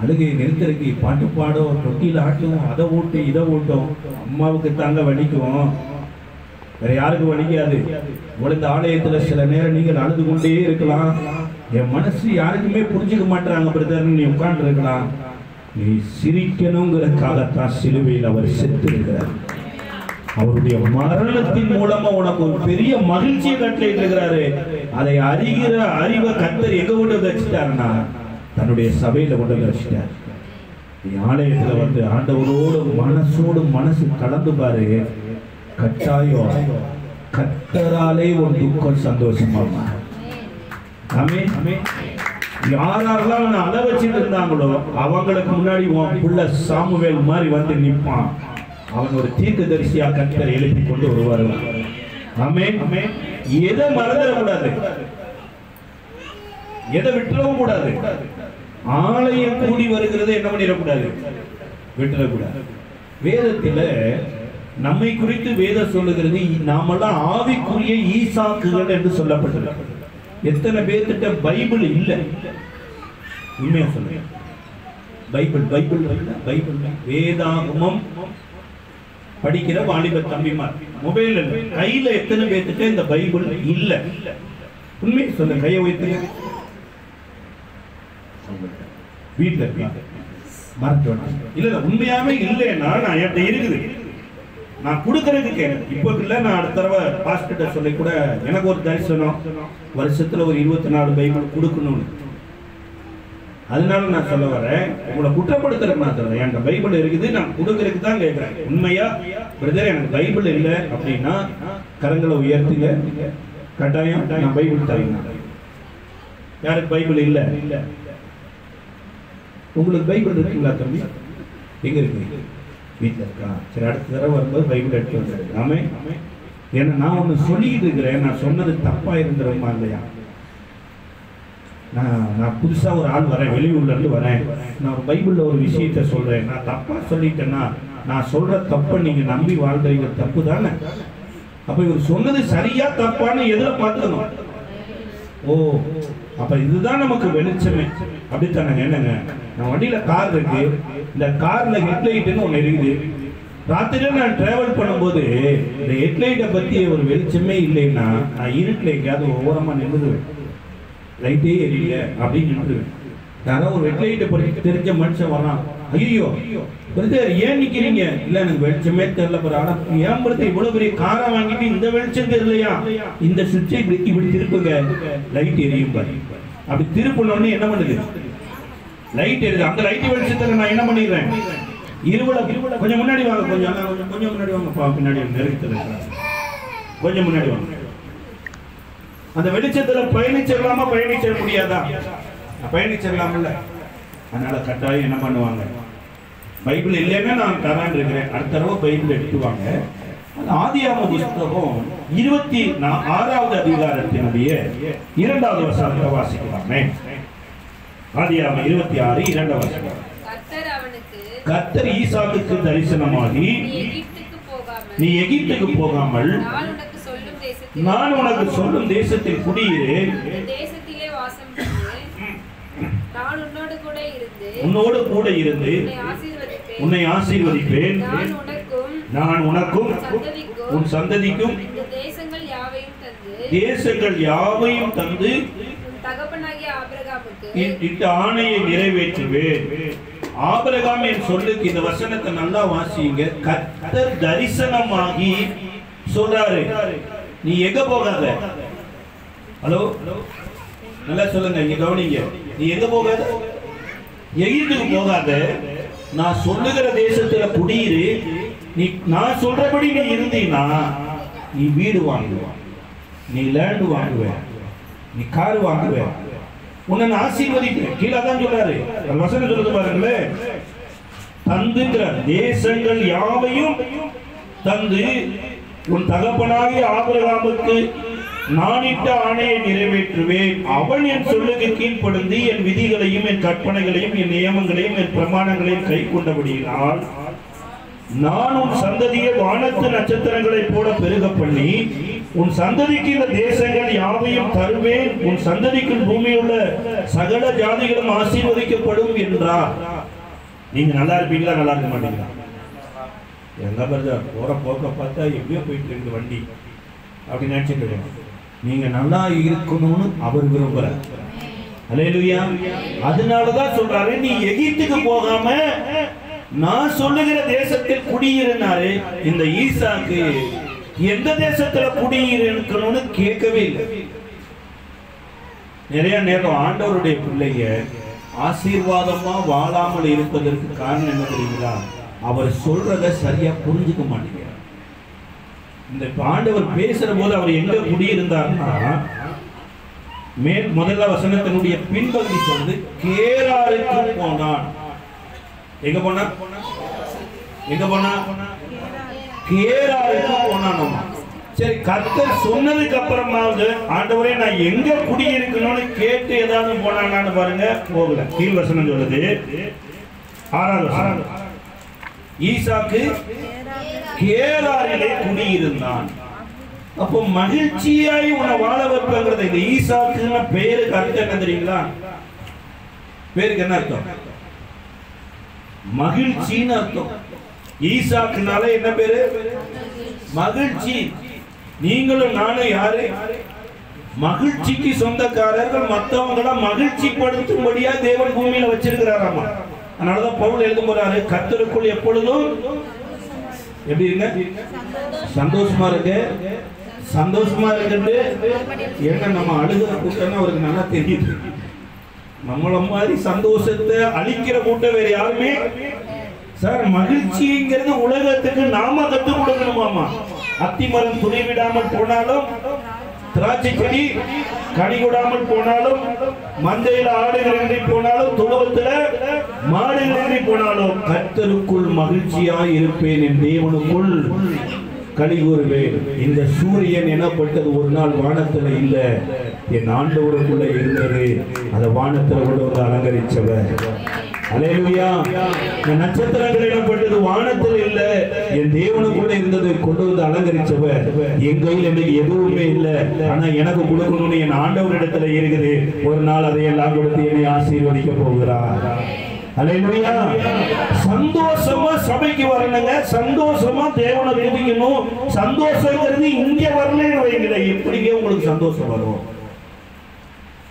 அழுகை நிறுத்தறதுக்கு பாட்டு பாடும், தொட்டியில் ஆட்டும், அதை ஓட்டு இதை ஓட்டும். அம்மாவுக்கு தாங்க வலிக்கும், வேற யாருக்கும் வலிக்காது. இந்த ஆலயத்துல சில நேரம் நீங்கள் அழுது கொண்டே இருக்கலாம். என் மனசு யாருக்குமே புரிஞ்சுக்க மாட்டாங்க பிரதர், நீ உட்கார்ந்து இருக்கலாம். நீ சிரிக்கணுங்கிறதுக்காகத்தான் சிலுவையில் அவர் செத்து இருக்கிறார். அவருடைய மரணத்தின் மூலமா உனக்கு ஒரு பெரிய மகிழ்ச்சியை கட்டளையிட்டு இருக்கிறாரு. அதை அறிகிற அறிவை கர்த்தர் எங்க கொண்டு வச்சுட்டாருன்னா தன்னுடைய சபையில கொண்டு வச்சுட்டார். நீ ஆலயத்துல வந்து ஆண்டவரோடு மனசோடு மனசு கலந்து பாரு, கட்டாயம் கர்த்தராலே ஒரு துக்கம் சந்தோஷமா. ஆமென். யாரெல்லாம் அவனை அழ வச்சுட்டு இருந்தாங்களோ அவங்களுக்கு முன்னாடி உன் புள்ள சாமுவேல் மாதிரி வந்து நிற்பான். அவன் ஒரு தீர்க்கதரிசியா கர்த்தர் எழுப்பி கொண்டு வருவார்கள். ஆமென். எதை மறந்துடக்கூடாது, எதை விட்டுறவும் கூடாது. ஆலயம் கூடி வருகிறது என்ன பண்ணிடக்கூடாது, விட்டுறக்கூடாது. வேதத்துல நம்மை குறித்து வேதம் சொல்லுகிறது, நாமெல்லாம் ஆவிக்குரிய ஈசாக்குகள் என்று சொல்லப்பட்டது. எத்தனை பேர்கிட்ட பைபிள் இல்லை? உண்மையா சொல்லுங்க. பைபிள் வேதாகமம் படிக்கிற வாலிப தம்பிமார் மொபைல் கையில எத்தனை பேர்கிட்ட இந்த பைபிள் இல்லை? உண்மையை சொல்லுங்க, கையை வைத்துங்க. வீட்டுல மறந்து இல்ல உண்மையாவே இல்லைன்னா நான் என்கிட்ட இருக்குது, நான் கொடுக்கறதுக்கு கேட்க. இப்போ இல்லை, நான் அடுத்த தடவை பாஸ்டர்கிட்ட சொல்லி கூட எனக்கு ஒரு தரிசனம் வருஷத்துல ஒரு 24 பைபிள் கொடுக்கணும்னு. அதனால நான் சொல்ல வரேன், உங்களை குற்றப்படுத்துறதுக்கு நான் சொல்றேன். என்கிட்ட பைபிள் இருக்குது, நான் கொடுக்கறதுக்கு தான் கேட்கிறேன். உண்மையா பிரதர் எனக்கு பைபிள் இல்லை அப்படின்னா கரங்களை உயர்த்துங்க, கட்டாயம் நான் பைபிள் தரேன். யாருக்கு பைபிள் இல்லை? உங்களுக்கு பைபிள் இருக்குங்களா தம்பி? எங்க இருக்கு? வீட்டில் இருக்கா? சரி, அடுத்த தடவை வரும்போது பைபிள் எடுத்து வந்துரு. ஆமே. ஏன்னா நான் ஒன்று சொல்லிக்கிட்டு இருக்கிறேன், நான் சொன்னது தப்பா இருந்துருமா இல்லையா? நான் புதுசா ஒரு ஆள் வரேன், வெளியூர்ல இருந்து வரேன், நான் ஒரு பைபிள்ல ஒரு விஷயத்த சொல்றேன், நான் தப்பா சொல்லிட்டேன்னா நான் சொல்ற தப்ப நீங்க நம்பி வாழ்றீங்க, தப்பு தானே? அப்ப இவர் சொன்னது சரியா தப்பான்னு எதுல பார்த்துக்கணும்? ஓ, அப்ப இதுதான் நமக்கு வெளிச்சமே, அப்படித்தானே? என்னங்க, நான் வண்டியில கார் இருக்கு, இந்த கார்ல ஹெட்லைட்னு ஒண்ணு இருக்குது. ராத்திரில நான் டிராவல் பண்ணும்போது இந்த ஹெட்லைட்டை பத்தி ஒரு வெளிச்சமே இல்லைன்னா நான் இருட்டில் எங்கேயாவது ஓரமா நின்றுடுவேன், லைட்டே எரியல அப்படின்னு நின்றுடுவேன். யாரோ ஒரு ரெட் லைட்டை பற்றி தெரிஞ்ச மனுஷன் வரான். ஐயோ பிரதர் ஏன் நிக்கிறீங்க? இல்ல எனக்கு வெளிச்சமே தெரியல பாரு. ஆனா ஏன் பிரதர் இவ்வளவு பெரிய காரை வாங்கிட்டு இந்த வெளிச்சம் தெரியலையா? இந்த சுவிட்சை இப்படி திருப்புங்க, லைட் எரியும் பாரு. அப்படி திருப்பினோடனே என்ன பண்ணுது? லைட் எரியுது. அந்த லைட் வெளிச்சத்துல நான் என்ன பண்ணிடுறேன்? இருவல கொஞ்சம் முன்னாடி வாங்க, கொஞ்சம் முன்னாடி வாங்க, பின்னாடி நெருக்கத்துல கொஞ்சம் முன்னாடி வாங்க. அந்த வெளிச்சத்துல பயணிச்சிடலாமா பயணிச்சிட முடியாதா? பயணிச்சிடலாம்ல. அதனால கட்டாயம் என்ன பண்ணுவாங்க? பைபிள் இல்லைன்னா நான் தரான் இருக்கிறேன், அடுத்த தடவை பைபிள் எடுத்துவாங்க. ஆதியாகம புத்தகம் 26வது அதிகாரத்தினுடைய 2வது வசனத்தை வாசிக்கலாமே. ஆதியாகமம் 26 2வது வசனம். கர்த்தர் ஈசாக்குக்கு தரிசனமாகி, நீ எகிப்துக்கு போகாமல் நான் உனக்கு சொல்லும் தேசத்தில் குடியிரு, உன்னோடு கூட இருந்து உன்னை ஆசீர்வதிப்பேன், நான் உனக்கும் உன் சந்ததிக்கும் தேசங்கள் யாவையும் தந்து இட்ட ஆணையை நிறைவேற்றுவேன். ஆபிரகாம் என் சொல்லுக்கு, இந்த வசனத்தை நல்லா வாசிங்க. கர்த்தர் தரிசனமாகி சொல்றாரு, நீ எங்க போகாத. ஹலோ நல்லா சொல்லுங்க, இங்க கவனிங்க. நீ எங்க போகாத? எகிப்துக்கு போகாத, நான் சொல்லுகிற தேசத்துல குடியிரு. நீ நான் சொல்றபடி நீ இருந்தீன்னா நீ வீடு வாங்குவ, நீ லேண்ட் வாங்குவ, நீ கார் வாங்குவ, உன்னை நான் ஆசீர்வதிப்பேன். கீழே தான் சொல்றாரு, வசனம் சொல்லுது பாருங்களேன். தந்துங்கிற தேசங்கள் யாவையும் தந்து உன் தகப்பனாகிய ஆபிரகாமுக்கு நானிட்ட ஆணையை நிறைவேற்றுவேன். அவன் என் சொல்லுக்கு கீழ்ப்படுத்தி என் விதிகளையும் என் கற்பனைகளையும் என் நியமங்களையும் என் பிரமாணங்களையும் கை கொண்டபடியினால் நான் உன் சந்ததியை வானத்து நட்சத்திரங்களை போல பெருக பண்ணி உன் சந்ததிக்கு இந்த தேசங்கள் யாவையும் தருவேன். உன் சந்ததிக்கு பூமியில் உள்ள சகல ஜாதிகளும் ஆசீர்வதிக்கப்படும் என்றார். நீங்க நல்லா இருப்பீங்களா? நல்லா இருக்க மாட்டீங்களா? எங்க பாருங்க, போற போக்க பார்த்தா எங்கேயோ போயிட்டு இருக்கு வண்டி அப்படின்னு நினைச்சிட்டு. நீங்க நல்லா இருக்கணும்னு அவர் விரும்புறார். அல்லேலூயா. அதனாலதான் சொல்றாரு, நீ எகிப்துக்கு போகாம நான் சொல்லுகிற தேசத்தில் குடியிருந்தாரு. இந்த ஈசாக்கு எந்த தேசத்துல குடியிருக்கணும்னு கேட்கவே இல்லை. நிறைய நேரம் ஆண்டவருடைய பிள்ளைங்க ஆசீர்வாதமா வாழாமல் இருப்பதற்கு காரணம் என்ன தெரியுங்களா? அவர் சொல்றத சரியா புரிஞ்சுக்க மாட்டேங்கிறார். இந்த ஆண்டவர் பேசுற போது அவர் எங்க குடியிருந்தார்னா, முதல்ல வசனத்தினுடைய பின்பகுதி சொல்றது கேராருக்கு போனான். எங்க போனா? எங்க போனா? கேராருக்கு போனான். சரி, கர்த்தர் சொன்னதுக்கு அப்புறமாவது ஆண்டவரே நான் எங்க குடியிருக்கணும்னு கேட்டு ஏதாவது போனான்னு பாருங்க, போகல. கீழ் வசனம் சொல்லுது 6வது வசனம். ஈசாக்கு கேராரிலே குடியிருந்தான். அப்போ மகிழ்ச்சியாய் உன்னை வாழ வைப்பங்கிறது. இந்த ஈசாக்குன்னு பேருக்கு அர்த்தம் என்ன தெரியுங்களா? பேருக்கு என்ன அர்த்தம்? மகிழ்ச்சின்னு அர்த்தம். ஈசாக்குனால என்ன பேரு? மகிழ்ச்சி. நீங்களும் நானும் யாரு? மகிழ்ச்சிக்கு சொந்தக்காரர்கள். மற்றவங்களை மகிழ்ச்சி படுத்தும்படியா தேவன் பூமியில வச்சிருக்கிறாராமா. அதனாலதான் பவுல் எழுதும் போறாரு, கர்த்தருக்குள் எப்பொழுதும் எப்படி இருங்க? சந்தோஷமா இருக்கு. சந்தோஷமா இருக்கு. ஏன்னா நம்ம அழுகிற கூட்டம் அவருக்கு நல்லா தெரியுது. நம்மள மாதிரி சந்தோஷத்தை அழிக்கிற கூட்டம் வேற யாருமே. சார், மகிழ்ச்சிங்கிறது உலகத்துக்கு நாம கற்றுக் கொடுக்கணுமாமா. அத்திமரம் துணி விடாமல் போனாலும், திராட்சை செடி கனி கொடாமல் போனாலும், மந்தையில ஆடுகள் இன்றி போனாலும், துருவத்துல மாடுகள் இன்றி போனாலும் கர்த்தருக்குள் மகிழ்ச்சியாய் இருப்பேன், என் தேவனுக்குள் களி கூறுவேன். இந்த சூரியன் எனப்பட்டது ஒரு நாள் வானத்துல இல்ல, என் ஆண்டவருக்குள்ள இருந்தது. அந்த வானத்துல கொண்டு வந்து அலங்கரிச்சவர். அல்லேலூயா. இந்த நட்சத்திரங்கள் எனப்பட்டது வானத்தில் இல்ல, என் தேவனுக்குள்ள இருந்தது கொண்டு வந்து அலங்கரிச்சவர். என் கையில் எனக்கு எதுவுமே இல்லை, ஆனா எனக்கு கொடுக்கணும்னு என் ஆண்டவரிடத்துல இருக்குது. ஒரு நாள் அதையெல்லாம் கொடுத்து என்னை ஆசீர்வதிக்க போகிறார். அல்லேலூயா. சந்தோஷமா சபைக்கு வரணுங்க. சந்தோஷமா தேவனை துதிக்கணும். சந்தோஷங்கிறது இங்க வரலன்னு வைங்களேன், எப்படிங்க உங்களுக்கு சந்தோஷம் வரும்?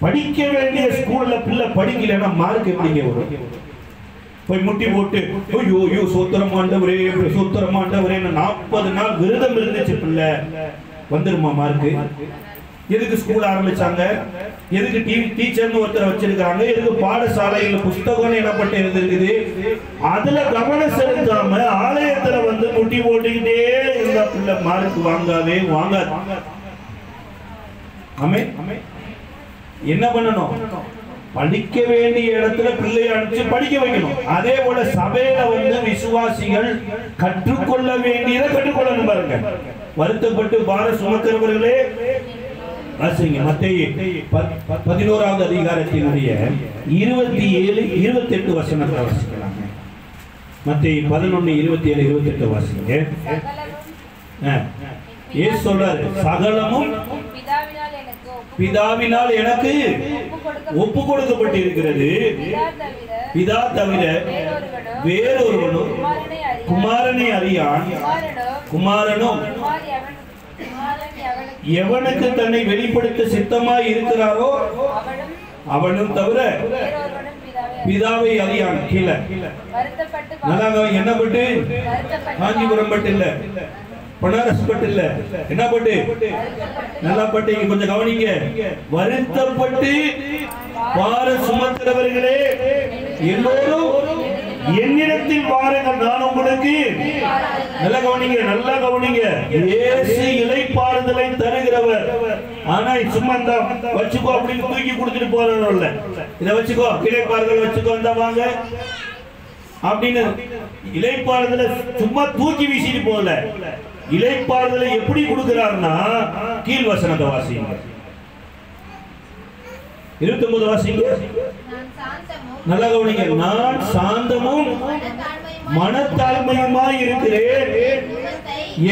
படிக்க வேண்டிய ஸ்கூல்ல பிள்ளை படிக்கலன்னா மார்க் எப்படிங்க வரும்? போய் முட்டி போட்டு ஐயோ ஐயோ சோத்திரமாண்டவரே சோத்திரமாண்டவரே 40 நாள் விரதம் இருந்துச்சு பிள்ளை, வந்துருமா மார்க்கு? எதுக்கு ஸ்கூல் ஆரம்பிச்சாங்க? எதுக்கு டீச்சர்னு ஒருத்தரை வச்சிருக்காங்க? எதுக்கு பாடசாலையில் புஸ்தகம் எனப்பட்டு இருந்திருக்குது? அதுல கவனம் செலுத்தாம ஆலயத்துல வந்து முட்டி போட்டுக்கிட்டே இருந்த பிள்ளை மார்க் வாங்காது. என்ன பண்ணணும்? படிக்க வேண்டிய இடத்துல பிள்ளையை அனுப்பிச்சு படிக்க வைக்கணும். அதே போல சபையில வந்து விசுவாசிகள் கற்றுக்கொள்ள வேண்டியதை கற்றுக்கொள்ளணும். பாருங்க, வருத்தப்பட்டு பார சுமக்கிறவர்களே வாசிங்க மத்தேயு 11வது அதிகாரத்தினுடைய 27 28 வசனத்தை வாசிக்கலாம். மத்தேயு 11 27 28 வாசிங்க. இயேசு சொல்றாரு, சகலமும் பிதாவினால் எனக்கு ஒப்பு கொடுக்கப்பட்டிருக்கிறது. பிதா தவிர வேறொருவனும் குமாரனை அறியான். குமாரனும் எவனுக்கு தன்னை வெளிப்படுத்த சித்தமாய் இருக்கிறாரோ அவனும் தவிர பிதாவை அறியான். கீழே நல்லா என்ன பட்டு? காஞ்சிபுரம் பட்டு இல்ல, பனாரஸ் பட்டு இல்ல, என்ன பட்டு? நல்லா பட்டு. இங்க கொஞ்சம் கவனிங்க. வருத்தப்பட்டு பார சுமக்கிறவர்களே எல்லோரும் என்னிடத்தில் வாருங்கள், நான் உங்களுக்கு. நல்லா கவனிங்க, நல்லா கவனிங்க. இயேசு இளைப்பாறுதலை தருகிறவர். ஆனா சும்மா இந்த வச்சுக்கோ அப்படின்னு தூக்கி கொடுத்துட்டு போறவர் இல்ல. இதை வச்சுக்கோ, இளைப்பாறுதல் வச்சுக்கோ, இந்த வாங்க அப்படின்னு இளைப்பாறுதலை சும்மா தூக்கி வீசிட்டு போகல. இளைப்பாறுதலை எப்படி கொடுக்கிறார்னா, கீழ் வசனத்தை வாசிங்க. 29 வாசிங்க. நல்லா கவனிங்க. நான் சாந்தமும் மனத்தாழ்மையுமாய் இருக்கிறேன்.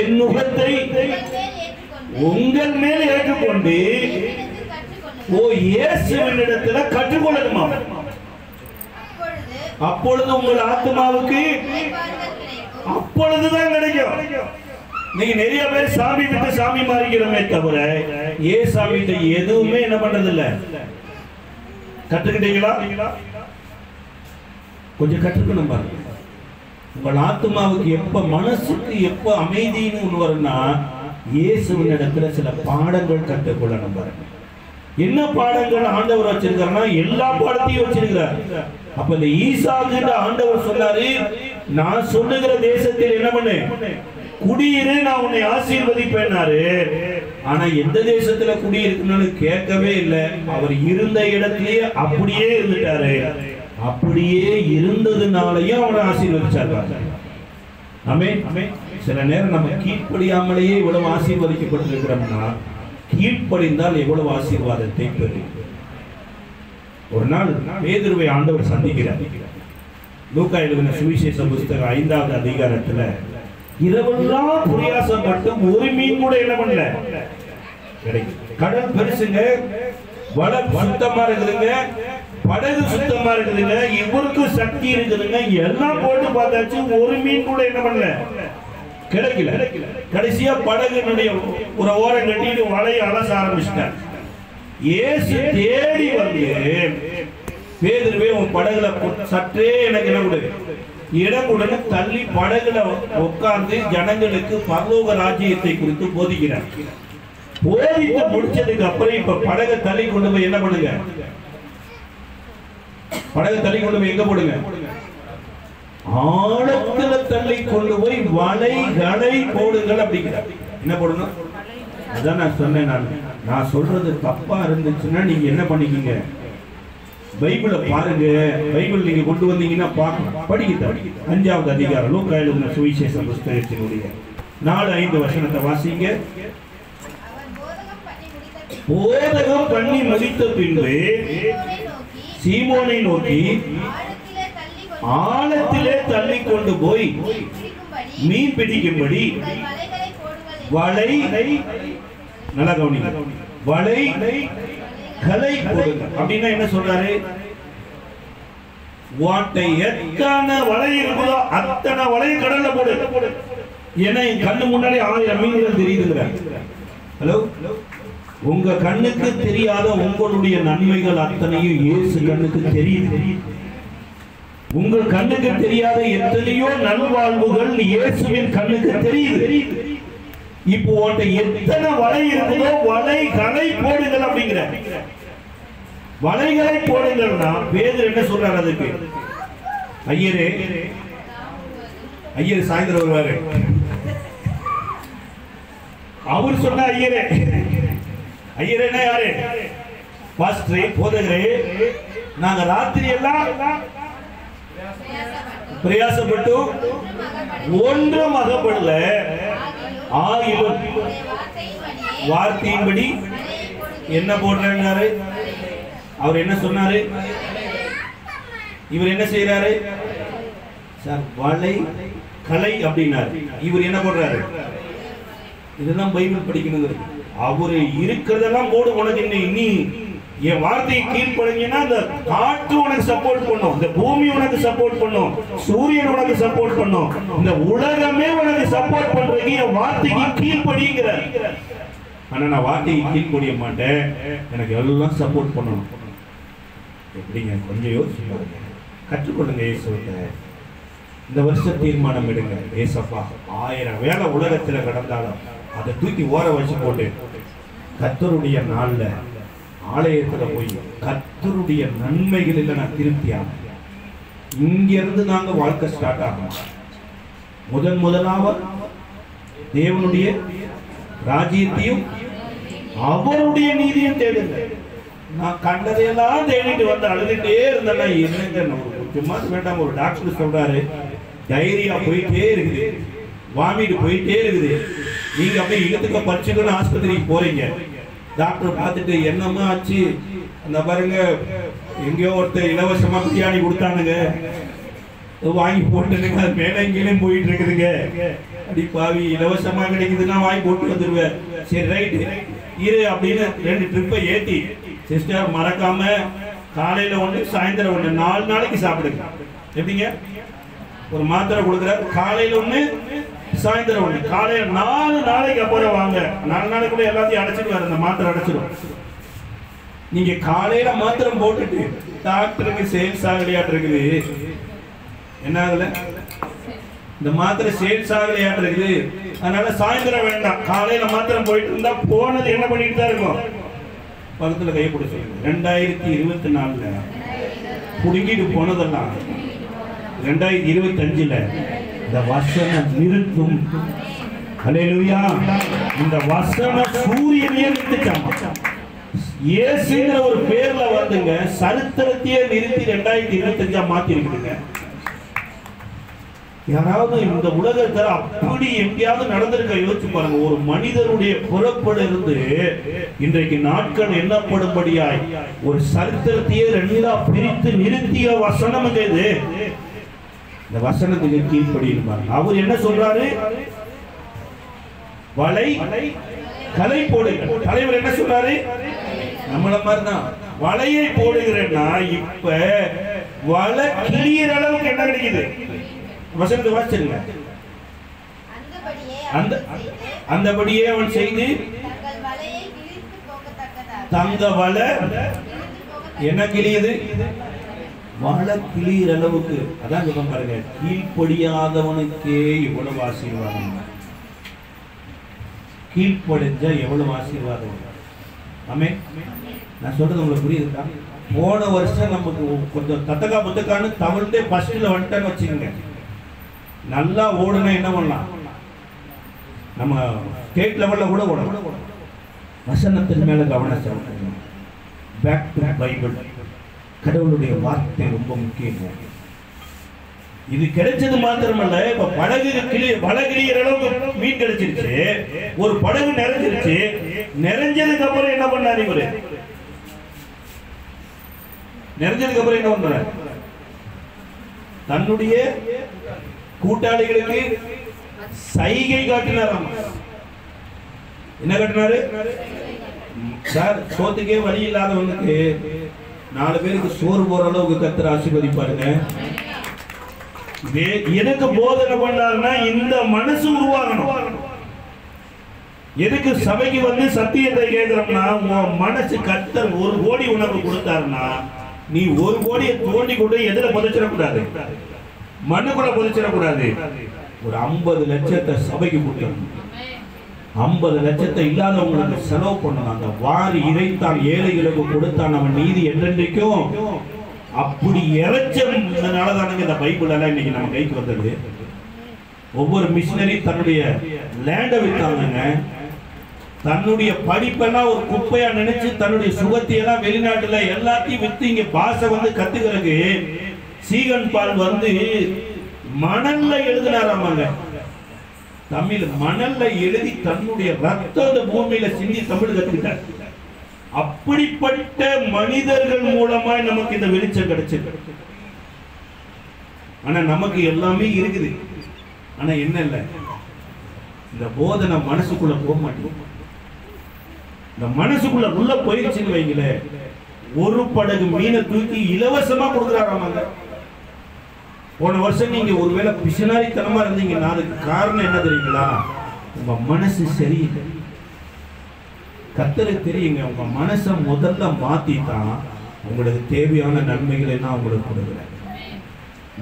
என் நுகத்தை உங்கள் மேல் ஏற்றுக்கொண்டு இயேசுவினிடத்துல கற்றுக்கொள்ளணுமா? அப்பொழுது உங்கள் ஆத்மாவுக்கு அப்பொழுதுதான் கிடைக்கும். நீங்க நிறைய பேர் சாமி விட்டு சாமி மாறிக்கிறோமே தவிர சாமி எதுவுமே என்ன பண்றது இல்ல. கற்றுக்கிட்டீங்களா? கொஞ்சம் கற்றுக்கணும் பாருங்க. உங்கள் ஆத்மாவுக்கு எப்ப மனசுக்கு எப்ப அமைதின்னு ஒண்ணு வரும்னா, இயேசுவின் இடத்துல சில பாடங்கள் கற்றுக்கொள்ளணும் பாருங்க. என்ன பாடங்கள் ஆண்டவர் வச்சிருக்காருன்னா, எல்லா பாடத்தையும் வச்சிருக்கிறார். அப்ப இந்த ஈசாக்கு ஆண்டவர் சொன்னாரு, நான் சொல்லுகிற தேசத்தில் என்ன பண்ணு, குடியிரு, நான் உன்னை ஆசீர்வதிப்பேனாரு. ஆனா எந்த தேசத்துல குடியிருக்கணும்னு கேட்கவே இல்லை. அவர் இருந்த இடத்திலேயே அப்படியே இருந்துட்டாரு. அப்படியே இருந்ததுனாலயும் அவரை ஆசீர்வதிச்சாரு. ஆமென். சில நேரம் நம்ம கீழ்ப்படியாமலேயே இவ்வளவு ஆசீர்வதிக்கப்பட்டிருக்கிறோம்னா, கீழ்ப்படிந்தால் எவ்வளவு ஆசீர்வாதத்தை பெறும். ஒரு நாள் பேதுருவை ஆண்டவர் சந்திக்கிறார். லூக்கா எழுதின சுவிசேஷ புத்தகம் 5வது அதிகாரத்துல, இரவெல்லாம் பிரயாசப்பட்டு ஒரு மீன் கூட என்ன பண்ணல கிடைக்கும். கடல் பெருசுங்க, வளம் சுத்தமா இருக்குதுங்க, படகு சுத்தமா இருக்குதுங்க, இவருக்கு சக்தி இருக்குதுங்க, எல்லாம் போட்டு பார்த்தாச்சு, ஒரு மீன் கூட என்ன பண்ணல கிடைக்கல. கடைசியா படகுனுடைய ஒரு ஓரம் கட்டிட்டு வலையை அலச ஆரம்பிச்சிட்டார். இயேசு தேடி வந்து, பேதுருவே உன் படகுல சற்றே எனக்கு என்ன கொடு, இடம் உடனே தள்ளி படகுல உட்கார்ந்து ஜனங்களுக்கு பரலோக ராஜ்யத்தை குறித்து போதிக்கிறார். போதித்து முடிச்சதுக்கு அப்புறம் இப்ப படகை தள்ளி கொண்டு போய் என்ன பண்ணுங்க, படகை தள்ளி கொண்டு போய் எங்க போடுங்க, ஆழத்துல தள்ளி கொண்டு போய் வலைகளை போடுங்கள் அப்படிங்கிறார். என்ன போடணும்? அதான் நான் சொன்னேன். நான் சொல்றது தப்பா இருந்துச்சுன்னா நீங்க என்ன பண்ணிக்கீங்க, பைபிளை பாருங்க. பைபிள் நீங்க கொண்டு வந்தீங்கன்னா பார்க்கணும், படிக்க. 5வது அதிகாரம் லூக்கா எழுதின சுவிசேஷ புத்தகத்தினுடைய 4-5 வசனத்தை வாசிங்க. போதகம் பண்ணி முடித்த பின்பு சீமோனை நோக்கி ஆழத்திலே தள்ளி கொண்டு போய் மீன் பிடிக்கும்படி வலை, நல்லா கவனிங்க, வலை கலை போடுங்க. அப்படின்னா என்ன சொல்றாரு? வாட்டை எத்தனை வலை இருக்குதோ அத்தனை வலை கடல்ல போடு. ஏன்னா என் கண்ணு முன்னாடி 1000 மீன்கள் தெரியுதுங்க. ஹலோ, உங்க கண்ணுக்கு தெரியாத உங்களுடைய நன்மைகள் அத்தனையும் இயேசு கண்ணுக்கு தெரியுது. உங்கள் கண்ணுக்கு தெரியாத எத்தனையோ நல்வாழ்வுகள் இயேசுவின் கண்ணுக்கு தெரியுது. இப்போ எத்தனை வலை இருக்குதோ வலைகளை போடுங்கள் அப்படிங்கிற, வலைகளை போடுங்கள்னா பேதுரு என்ன சொல்றாரு அதுக்கு? ஐயரே, ஐயர் சாயந்தரம் வருவாரு. அவர் சொன்ன ஐயரே, ஐயரேனா யாரு? பாஸ்டரே, போதகரே, நாங்க ராத்திரி எல்லாம் பிரயாசப்பட்டு ஒன்றும் அகப்படல, ஆகிலும் வார்த்தையின்படி என்ன போடுறாரு? அவர் என்ன சொன்னாரு? இவர் என்ன செய்யறாரு? சார் வலை கலை அப்படின்னாரு. இவர் என்ன போடுறாரு? இதெல்லாம் பைபிள் படிக்கணும். அவரு இருக்கிறதெல்லாம் போடு, உனக்கு நீ என் வார்த்தையை கீழ்படுங்கன்னா அந்த காற்று உனக்கு சப்போர்ட் பண்ணும், இந்த பூமி உனக்கு சப்போர்ட் பண்ணும், சூரியன் உனக்கு சப்போர்ட் பண்ணும், இந்த உலகமே உனக்கு சப்போர்ட் பண்றதுக்கு என் வார்த்தைக்கு கீழ்படிங்கிற. ஆனா நான் வார்த்தைக்கு கீழ்படிய மாட்டேன், எனக்கு எல்லாம் சப்போர்ட் பண்ணணும். எப்படிங்க? கொஞ்சம் யோசிச்சு கற்றுக்கொள்ளுங்க. இயேசுவை இந்த வருஷம் தீர்மானம் எடுங்க. ஏசப்பா, 1000 வேலை உலகத்துல கடந்தாலும் அதை தூக்கி ஓர வச்சு போட்டு கர்த்தருடைய நாள்ல ஆலயத்துல போய் கர்த்தருடைய நன்மைகளில் நான் திருப்தியாக இங்க இருந்து நாங்க வாழ்க்கை ஸ்டார்ட் ஆகணும். முதலாவது தேவனுடைய ராஜ்யத்தையும் அவருடைய நீதியும் தேடுங்க. நான் கண்டதையெல்லாம் தேடிட்டு வந்து அழுதுட்டே இருந்தேன்னா என்னங்க, சும்மா வேண்டாம். ஒரு டாக்டர் சொல்றாரு, டைரியா போயிட்டே இருக்குது, வாமிட்டு போயிட்டே இருக்குது, நீங்க அப்படியே இழுத்துக்க பறிச்சுக்கணும் ஆஸ்பத்திரிக்கு போறீங்க. டாக்டர் பார்த்துட்டு என்னமா ஆச்சு, அந்த பாருங்க எங்கேயோ ஒருத்தர் இலவசமா பிரியாணி கொடுத்தானுங்க, வாங்கி போட்டுனுங்க, அது மேலே எங்கேயும் போயிட்டு இருக்குதுங்க. அடி பாவி, இலவசமா கிடைக்குதுன்னா வாங்கி போட்டு வந்துடுவேன். சரி ரைட்டு இரு அப்படின்னு 2 ட்ரிப்பை ஏற்றி, சிஸ்டர் மறக்காம காலையில ஒன்று சாயந்தரம் ஒன்று 4 நாளைக்கு சாப்பிடுங்க. எப்படிங்க? ஒரு மாத்திரை கொடுக்குற, காலையில ஒன்று சாயந்தரம் ஒன்று, காலையில 4 நாளைக்கு அப்புறம் வாங்க. 4 நாளைக்குள்ள எல்லாத்தையும் அடைச்சிடுவாரு, அந்த மாத்திரை அடைச்சிடும். நீங்க காலையில மாத்திரம் போட்டுட்டு டாக்டருக்கு சேல்ஸ் ஆகலையாட்டு இருக்குது. என்ன ஆகல? இந்த மாத்திரை சேல்ஸ் ஆகலையாட்டு இருக்குது. அதனால சாயந்தரம் வேண்டாம், காலையில மாத்திரம் போயிட்டு இருந்தா போனது என்ன பண்ணிட்டு தான் இருக்கும். பக்கத்துல கையை போட சொல்லுங்க. 2024 புடுங்கிட்டு போனதெல்லாம் 2025 இந்த வசனம் நிறுத்தும். ஹல்லேலூயா. இந்த வசனம் சூரியனையே நிறுத்திச்சாமா. இயேசுங்கிற ஒரு பேர்ல வந்துங்க சரித்திரத்தையே நிறுத்தி 2025 மாத்தி இருக்குதுங்க. யாராவது இந்த உலகத்துல அப்படி எங்கேயாவது நடந்திருக்க யோசிச்சு பாருங்க. ஒரு மனிதனுடைய புறப்படிலிருந்து இன்றைக்கு நாட்கள் எண்ணப்படும்படியாய் ஒரு சரித்திரத்தையே 2ஆ பிரித்து நிறுத்திய வசனம் இது. இந்த வசனத்துக்கு கீழ்ப்படி இருப்பாங்க. அவர் என்ன சொல்றாரு? வலை கலை போடுங்க. தலைவர் என்ன சொல்றாரு? நம்மள மாதிரிதான் வலையை போடுகிறேன்னா இப்ப வலை கிளியற அளவுக்கு என்ன கிடைக்குது? வசனத்தை வாசிச்சிருங்க. அந்தபடியே அவன் செய்து தங்க வலை என்ன கிளியுது? வலை கிளியற அளவுக்கு. அதான் சொல்ல பாருங்க, கீழ்ப்படியாதவனுக்கே எவ்வளவு ஆசீர்வாதம், கீழ்ப்படிஞ்சா எவ்வளவு ஆசீர்வாதம். ஆமென். நான் சொல்றது உங்களுக்கு புரியுதுக்கா? போன வருஷம் நமக்கு கொஞ்சம் தத்தக்கா முத்தக்கான்னு தவிர்த்தே ஃபர்ஸ்ட்ல வந்துட்டேன்னு வச்சுக்கோங்க. நல்லா ஓடுனா என்ன பண்ணலாம்? நம்ம ஸ்டேட் லெவல்ல கூட ஓடலாம். வசனத்தின் மேல கவனம் செலுத்தணும். Back to Bible. கடவுளுடைய வார்த்தை ரொம்ப முக்கியம். இது கிடைச்சது மாத்திரமல்ல, இப்ப படகிற அளவுக்கு மீன் கிடைச்சிருச்சு, ஒரு படகு நிறைஞ்சிருச்சு. நிறைஞ்சதுக்கு அப்புறம் என்ன பண்ணாரு இவரு? நிறைஞ்சதுக்கு அப்புறம் என்ன பண்றாரு? தன்னுடைய கூட்டாளிகளுக்கு சைகை காட்டினாராம். என்ன காட்டினாரு? சார், சோத்துக்கே வழி இல்லாதவனுக்கு 4 பேருக்கு சோறு போற அளவுக்கு கர்த்தர் ஆசீர்வதிப்பாருங்க. எனக்கு போதனை பண்ணாருன்னா இந்த மனசு உருவாகணும். எதுக்கு சபைக்கு வந்து சத்தியத்தை கேட்கிறோம்னா, உன் மனசு கர்த்தர் 1 கோடி உனக்கு கொடுத்தாருன்னா நீ 1 கோடியை தோண்டி கொண்டு எதுல புதைச்சிடக்கூடாது, மண்ணுக்குள்ள புதைச்சிடக்கூடாது. ஒரு 50 லட்சத்தை சபைக்கு கொடுக்கணும். 50 லட்சத்தை இல்லாதவங்களுக்கு செலவு பண்ணணும். அந்த வாரி இறைத்தான் ஏழைகளுக்கு கொடுத்தான் அவன் நீதி என்றென்றைக்கும். அப்படி இறைச்சதுனாலதானுங்க இந்த பைபிள் எல்லாம் இன்னைக்கு நம்ம கைக்கு வந்தது. ஒவ்வொரு மிஷினரி தன்னுடைய லேண்டை வித்தாங்க, தன்னுடைய படிப்பெல்லாம் ஒரு குப்பையா நினைச்சு தன்னுடைய சுகத்தையெல்லாம் வெளிநாட்டுல எல்லாத்தையும் வித்து இங்க பாஷை வந்து கத்துக்கிறதுக்கு சீகன் பால் வந்து மணல்ல எழுதினாராமாங்க. தமிழ் மணல்ல எழுதி தன்னுடைய ரத்தத்தை பூமியில சிந்தி தமிழ் கத்துக்கிட்டார். அப்படிப்பட்ட மனிதர்கள் மூலமா நமக்கு இந்த வெளிச்சம் கிடைச்சது. ஆனா நமக்கு எல்லாமே இருக்குது. ஆனா என்ன இல்ல, இந்த போதனை மனசுக்குள்ள போக மாட்டேங்குது. இந்த மனசுக்குள்ள உள்ள போயிடுச்சுன்னு வைங்களே, 1 படகு மீனை தூக்கி இலவசமா கொடுக்குறாராமாங்க. போன வருஷம் நீங்க ஒருவேளை பிசினாரித்தனமா இருந்தீங்கன்னா அதுக்கு காரணம் என்ன தெரியுங்களா? உங்க மனசு சரியில்லை. கர்த்தருக்கு தெரியுங்க, உங்க மனசை முதல்ல மாத்தித்தான் உங்களுக்கு தேவையான நன்மைகளை நான் உங்களுக்கு கொடுக்குறேன்.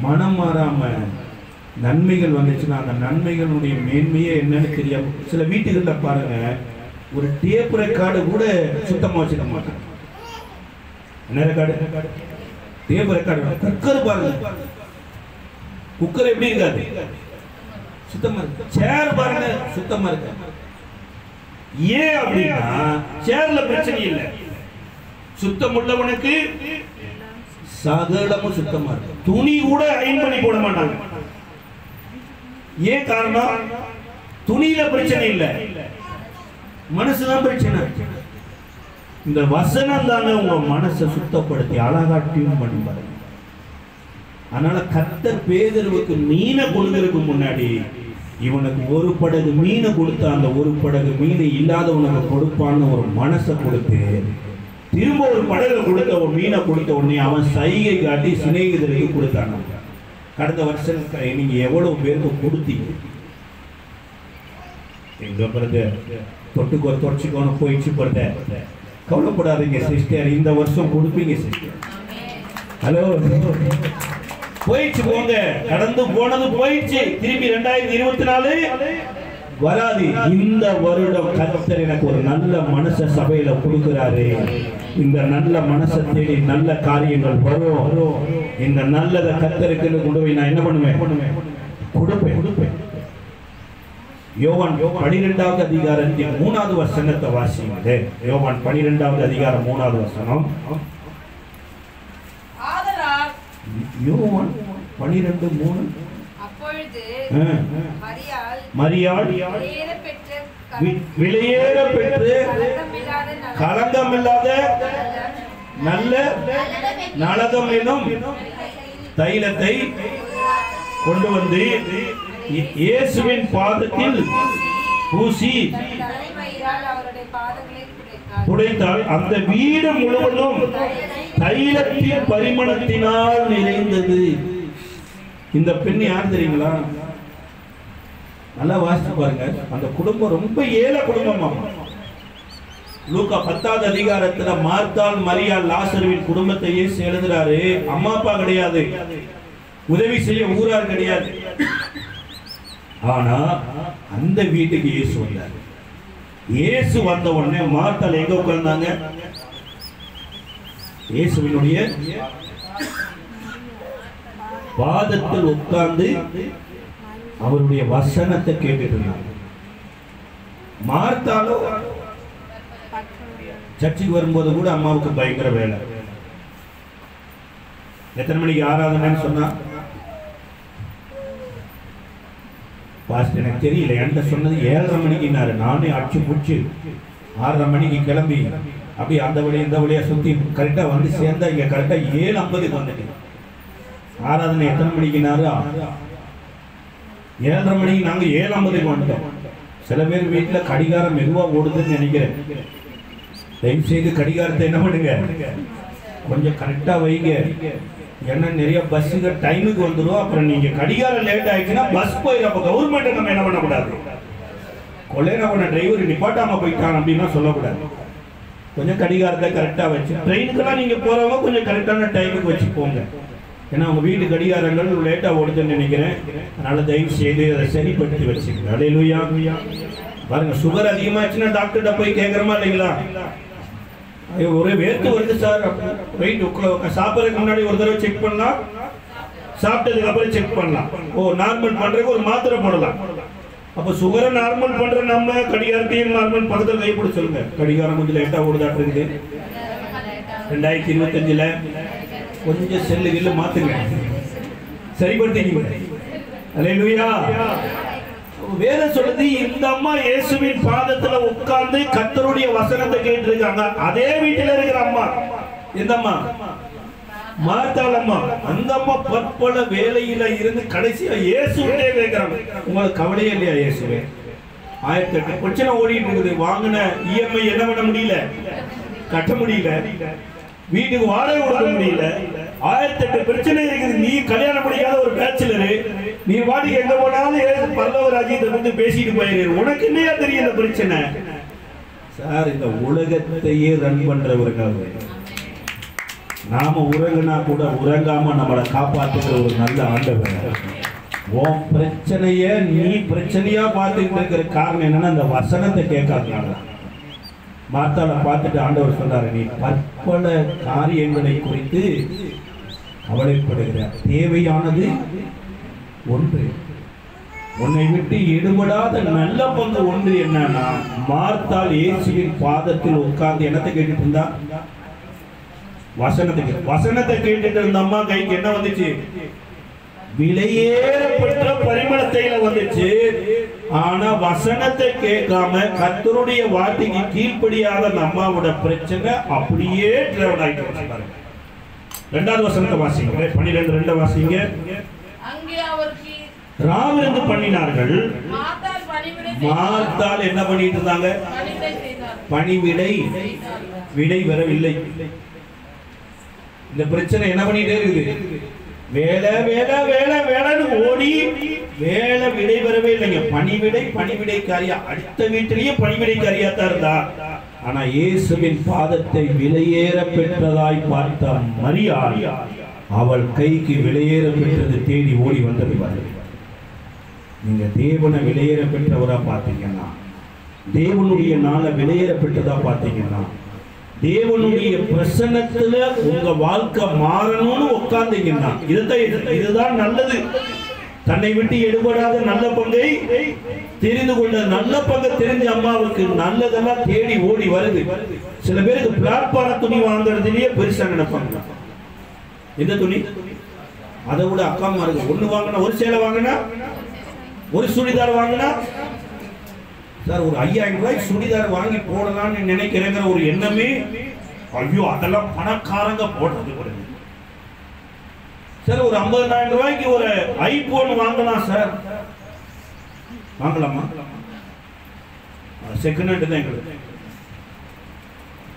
மனம் மாறாம நன்மைகள் வந்துச்சுன்னா அந்த நன்மைகளுடைய மேன்மையே என்னன்னு தெரியாம சில வீட்டுகள்ல பாருங்க, ஒரு டேப் ரெக்கார்டு கூட சுத்தமா வச்சுக்க மாட்டாங்க. என்ன ரெக்கார்டு? Tape record. குக்கர் பாருங்க, குக்கர் எப்படி இருக்காது? சுத்தமா இருக்கு. சேர் பாருங்க, சுத்தமா இருக்கு. ஏன் அப்படின்னா சேர்ல பிரச்சனை இல்லை, சுத்தம் உள்ளவனுக்கு சகலமும் சுத்தமா இருக்கு. துணி கூட அயன் பண்ணி போட மாட்டாங்க. ஏன் காரணம்? துணியில பிரச்சனை இல்லை, மனசுதான் பிரச்சனை. இந்த வசனம் தாங்க உங்க மனசை சுத்தப்படுத்தி அழகாட்டியும் பண்ணி பாருங்க. அதனால கர்த்தர் பேதுருவுக்கு மீனை கொடுக்கறதுக்கு முன்னாடி இவனுக்கு 1 படகு மீனை கொடுத்த அந்த 1 படகு மீனை இல்லாதவனுக்கு கொடுப்பான்னு ஒரு மனசை கொடுத்து திரும்ப 1 படகு கொடுத்த ஒரு மீனை கொடுத்த உடனே அவன் சைகை காட்டி சிநேகிதருக்கு கொடுத்தாங்க. கடந்த வருஷம் நீங்க எவ்வளவு பேருக்கு கொடுத்தீங்க? எங்க பிரதர் தொட்டுக்கோ தொடச்சிக்கோன்னு போயிடுச்சு பிரதர், கவலைப்படாதீங்க சிஸ்டர், இந்த வருஷம் கொடுப்பீங்க சிஸ்டர். ஹலோ, போயிடுச்சு போங்க, கடந்து போனது போயிடுச்சு. திரும்பி 2024 வராது. இந்த வருடம் கர்த்தர் எனக்கு ஒரு நல்ல மனச சபையில கொடுக்கிறாரு. இந்த நல்ல மனசை தேடி நல்ல காரியங்கள் வரும். இந்த நல்லதை கர்த்தருக்கு கொண்டு போய் நான் என்ன பண்ணுவேன்? கொடுப்பேன். யோவான் 12வது அதிகாரத்தின் 3வது வசனத்தை வாசிங்க. யோவான் 12வது அதிகாரம் 3வது வசனம். யோவான் 12:3. அப்பொழுது மரியாள் விலையேற பெற்று களங்கமில்லாத நல்ல நலகம் எனும் தைலத்தை கொண்டு வந்து இயேசுவின் பாதத்தில் பூசி புடைத்தால் அந்த வீடு முழுவதும் தைலத்தின் பரிமளத்தினால் நிறைந்தது. இந்த பெண் யார் தெரியுங்களா? நல்லா வாசிச்சு பாருங்க. அந்த குடும்பம் ரொம்ப ஏழை குடும்பமா. லூக்கா 10வது அதிகாரத்துல மார்த்தாள் மரியாள் லாசருவின் குடும்பத்தை இயேசு எழுதுறாரு. அம்மா அப்பா கிடையாது, உதவி செய்ய ஊரார் கிடையாது. ஆனா அந்த வீட்டுக்கு இயேசு வந்தார். இயேசு வந்த உடனே மார்த்தாள் எங்க உட்கார்ந்தாங்க? இயேசுவினுடைய பாதத்தில் உட்கார்ந்து அவருடைய வசனத்தை கேட்டுட்டு இருந்தாங்க. மார்த்தாளோ சர்ச்சுக்கு வரும்போது கூட அம்மாவுக்கு பயங்கர வேலை. எத்தனை மணிக்கு ஆராதனைன்னு சொன்னா, பாஸ்டர் எனக்கு தெரியல, என்கிட்ட சொன்னது 7:30 மணிக்குன்னாரு. நானே அடிச்சு பிடிச்சி 6:30 மணிக்கு கிளம்பி அப்படி அந்த வழியா இந்த வழியா சுத்தி கரெக்டா வந்து சேர்ந்தா இங்க கரெக்டா 7:50 வந்துட்டு. ஆராதனை எத்தனை மணிக்குனாரு? 7:30 மணிக்கு. நாங்க 7:50 வந்துட்டோம். சில பேர் வீட்டுல கடிகாரம் மெதுவா ஓடுதுன்னு நினைக்கிறேன். தயவு செய்து கடிகாரத்தை என்ன பண்ணுங்க, கொஞ்சம் கரெக்டா வைங்க. ஏன்னா நிறைய பஸ்ஸுகள் டைமுக்கு வந்துடும். அப்புறம் நீங்க கடிகாரம் லேட் ஆயிடுச்சுன்னா பஸ் போயிடும். அப்ப கவர்மெண்ட் நம்ம என்ன பண்ணக்கூடாது, கொள்ளையனை பண்ண டிரைவர் நிப்பாட்டாம போயிட்டான் அப்படின்னா சொல்லக்கூடாது. கொஞ்சம் கடிகாரத்தை கரெக்டாக வச்சு, ட்ரெயினுக்கெல்லாம் நீங்கள் போகிறவங்க கொஞ்சம் கரெக்டான டைமுக்கு வச்சு போங்க. ஏன்னா உங்கள் வீட்டு கடிகாரங்கள் லேட்டாக ஓடுதுன்னு நினைக்கிறேன். அதனால் தயவு செய்து அதை சரிப்படுத்தி வச்சுக்கோங்க. அல்லேலூயா. பாருங்கள், சுகர் அதிகமாகிடுச்சுன்னா டாக்டர்கிட்ட போய் கேட்குறோமா இல்லைங்களா? ஒரே வேர்த்து வருது சார், வெயிட் சாப்பிட்றதுக்கு முன்னாடி ஒரு தடவை செக் பண்ணலாம், சாப்பிட்டதுக்கு அப்புறம் செக் பண்ணலாம். நார்மல் பண்ணுறதுக்கு ஒரு மாத்திரை போடலாம். அப்போ சுகரை நார்மல் பண்ணுற நம்ம கடிகாரத்தையும் நார்மல் பக்கத்தில் கைப்பிடி சொல்லுங்க. கடிகாரம் கொஞ்சம் லேட்டாக ஓடுதாட்டு இருக்குது. 2025 கொஞ்சம் செல்லு கில்லு மாத்துங்க, சரிப்படுத்திங்க. அல்லேலூயா. வேதம் சொல்லுது, இந்த அம்மா இயேசுவின் பாதத்துல உட்கார்ந்து கர்த்தருடைய வசனத்தை கேட்டிருக்காங்க. அதே வீட்டில் இருக்கிற அம்மா, இந்த அம்மா மார்த்தாள் அம்மா, அந்த அம்மா பற்பல வேலையில இருந்து கடைசியா இயேசுவே கேட்கிறாங்க. உங்களுக்கு கவலையே இல்லையா? இயேசுவே 1008 பிரச்சனை ஓடிட்டு இருக்குது. வாங்கின இஎம்ஐ என்ன பண்ண முடியல, கட்ட முடியல. வீட்டுக்கு வாடகை கொடுக்க முடியல. 1008 பிரச்சனை இருக்குது. நீ கல்யாணம் முடியாத ஒரு பேச்சுலரு, நீ வாடகை எங்க போனாலும் பல்லவ ராஜ்யத்தை வந்து பேசிட்டு போயிரு. உனக்கு என்னையா தெரியும் இந்த பிரச்சனை? சார், இந்த உலகத்தையே ரன் பண்றவர்கள். நாம உறங்கினா கூட உறங்காம நம்மளை காப்பாற்றுகிற ஒரு நல்ல ஆண்டவர். உன் பிரச்சனைய நீ பிரச்சனையா பார்த்துக்கிட்டு இருக்கிற காரணம் என்னன்னா, அந்த வசனத்தை கேட்காதனால. மார்த்தாளை பார்த்துட்டு ஆண்டவர் சொன்னாரு, நீ பற்பல காரியங்களை குறித்து கவலைப்படுகிறார், தேவையானது ஒன்று, உன்னை விட்டு எடுபடாத நல்ல பங்கு ஒன்று என்னன்னா, மார்த்தாள் இயேசுவின் பாதத்தில் உட்கார்ந்து என்னத்தை கேட்டுட்டு இருந்தா? வசனத்தை கேட்டுட்டு இருந்த அம்மா கைக்கு என்ன வந்துச்சு? விலையேறப்பட்ட பரிமளத்தையில வந்துச்சு. ஆனா வசனத்தை கேட்காம கர்த்தருடைய வார்த்தைக்கு கீழ்ப்படியாத அந்த அம்மாவோட பிரச்சனை அப்படியே டிராவல் ஆயிட்டு பாருங்க. 2வது வசனத்தை வாசிங்க. 12:2 வாசிங்க. ராவிருந்து பண்ணினார்கள். மார்த்தாள் என்ன பண்ணிட்டு இருந்தாங்க? பணிவிடை. விடை வரவில்லை. இந்த பிரச்சனை என்ன பண்ணிட்டே இருக்குது? வேலை வேலை வேலை வேலைன்னு ஓடி வேலை விடை வரவே இல்லைங்க. பணிவிடைக்காரியா, அடுத்த வீட்டிலேயே பணிவிடைக்காரியா தான் இருந்தா. ஆனா இயேசுவின் பாதத்தை விலையேற பெற்றதாய் பார்த்த மரியாள், அவள் கைக்கு விலையேற பெற்றது தேடி ஓடி வந்தது. நீங்க தேவனை விலையேற பெற்றவரா பார்த்தீங்கன்னா, தேவனுடைய நாளை விலையேற பெற்றதா பார்த்தீங்கன்னா, தேவனுடைய பிரசன்னத்துல உங்க வாழ்க்கை மாறணும்னு உட்கார்ந்தீங்கன்னா, இதுதான் நல்லது. தன்னை விட்டு எடுபடாத நல்ல பங்கை தெரிந்து கொண்ட நல்ல பங்கை தெரிஞ்ச அம்மாவுக்கு நல்லதெல்லாம் தேடி ஓடி வருது. சில பேருக்கு பிளாட்பார துணி வாங்குறதுலயே பெருசா நினைப்பாங்க. எந்த துணி? அதை விட அக்கா மாருக்கு ஒண்ணு வாங்கினா, ஒரு சேலை வாங்கினா, ஒரு சுடிதார் வாங்கினா, சார் ஒரு 5000 ரூபாய்க்கு சுடிதார் வாங்கி போடலாம்னு நினைக்கிறேங்கிற ஒரு எண்ணமே, ஐயோ அதெல்லாம் பணக்காரங்க போடுறது. சார் ஒரு 50,000 ரூபாய்க்கு ஒரு ஐபோன் வாங்கலாம் சார், வாங்கலாமா? செகண்ட் ஹேண்ட் தான் எங்களுக்கு.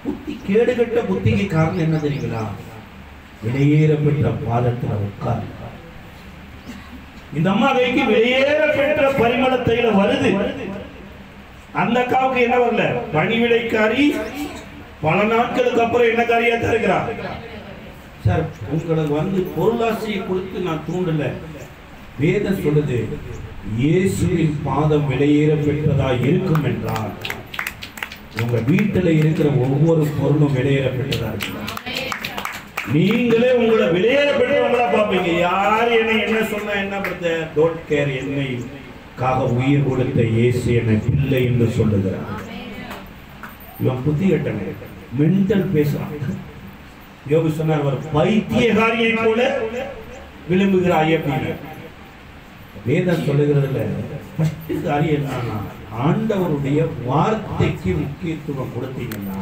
புத்தி கேடுகட்ட புத்திக்கு காரணம் என்ன தெரியுங்களா? வெளியேற பெற்ற பாதத்துல உட்கார். இந்த அம்மா கைக்கு வெளியேற பெற்ற பரிமளத்தையில வருது. அந்த அக்காவுக்கு என்ன வரல? பணிவிடைக்காரி. பல நாட்களுக்கு அப்புறம் என்ன காரியா தான் இருக்கிறா? சார் உங்களுக்கு வந்து பொருளாசையை கொடுத்து நான் தூண்டல. வேதம் சொல்லுது, இயேசுவின் பாதம் விலையேற பெற்றதா இருக்கும் என்றால் உங்க வீட்டில் இருக்கிற ஒவ்வொரு பொருளும் விலையேற பெற்றதா இருக்கிறார். நீங்களே உங்களை விலையேற பெற்றவங்களா பார்ப்பீங்க. யார் என்ன சொன்னா என்ன பண்ற? Don't care. என்னைக்காக உயிர் கொடுத்த இயேசு என்னை பிள்ளை என்று சொல்லுகிறார். இவன் புத்தி கட்டணை மென்டல் பேசுறான். யோபு சொன்னார், ஒரு பைத்தியகாரியை போல விளம்புகிறாய் அப்படின்னு. வேதம் சொல்லுகிறதுல ஃபர்ஸ்ட் காரியம் என்னன்னா, ஆண்டவருடைய வார்த்தைக்கு முக்கியத்துவம் கொடுத்தீங்கன்னா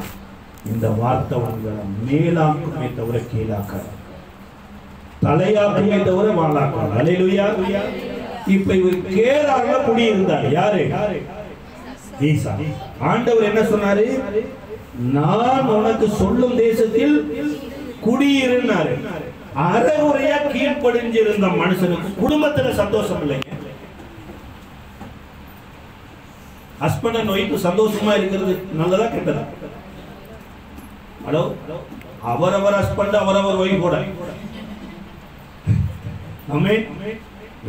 இந்த வார்த்தை உங்களை மேலாக்குமே தவிர கீழாக்காது, தலையாக்குமே தவிர வாழாக்காது. அல்லேலூயா. இப்ப இவர் கேரார்ல குடியிருந்தார். யாரு? ஈசா. ஆண்டவர் என்ன சொன்னாரு? நான் உனக்கு சொல்லும் தேசத்தில் குடியிருந்தாரு. அறகுறையா கீழ்ப்படிஞ்சிருந்த மனுஷனுக்கு குடும்பத்துல சந்தோஷம் இல்லைங்க. ஹஸ்பண்ட் அண்ட் ஒய்ஃப் சந்தோஷமா இருக்கிறது நல்லதா கெட்டதா? ஹலோ, அவரவர் ஹஸ்பண்ட் அவரவர் ஒய்ஃபோட. ஆமென்.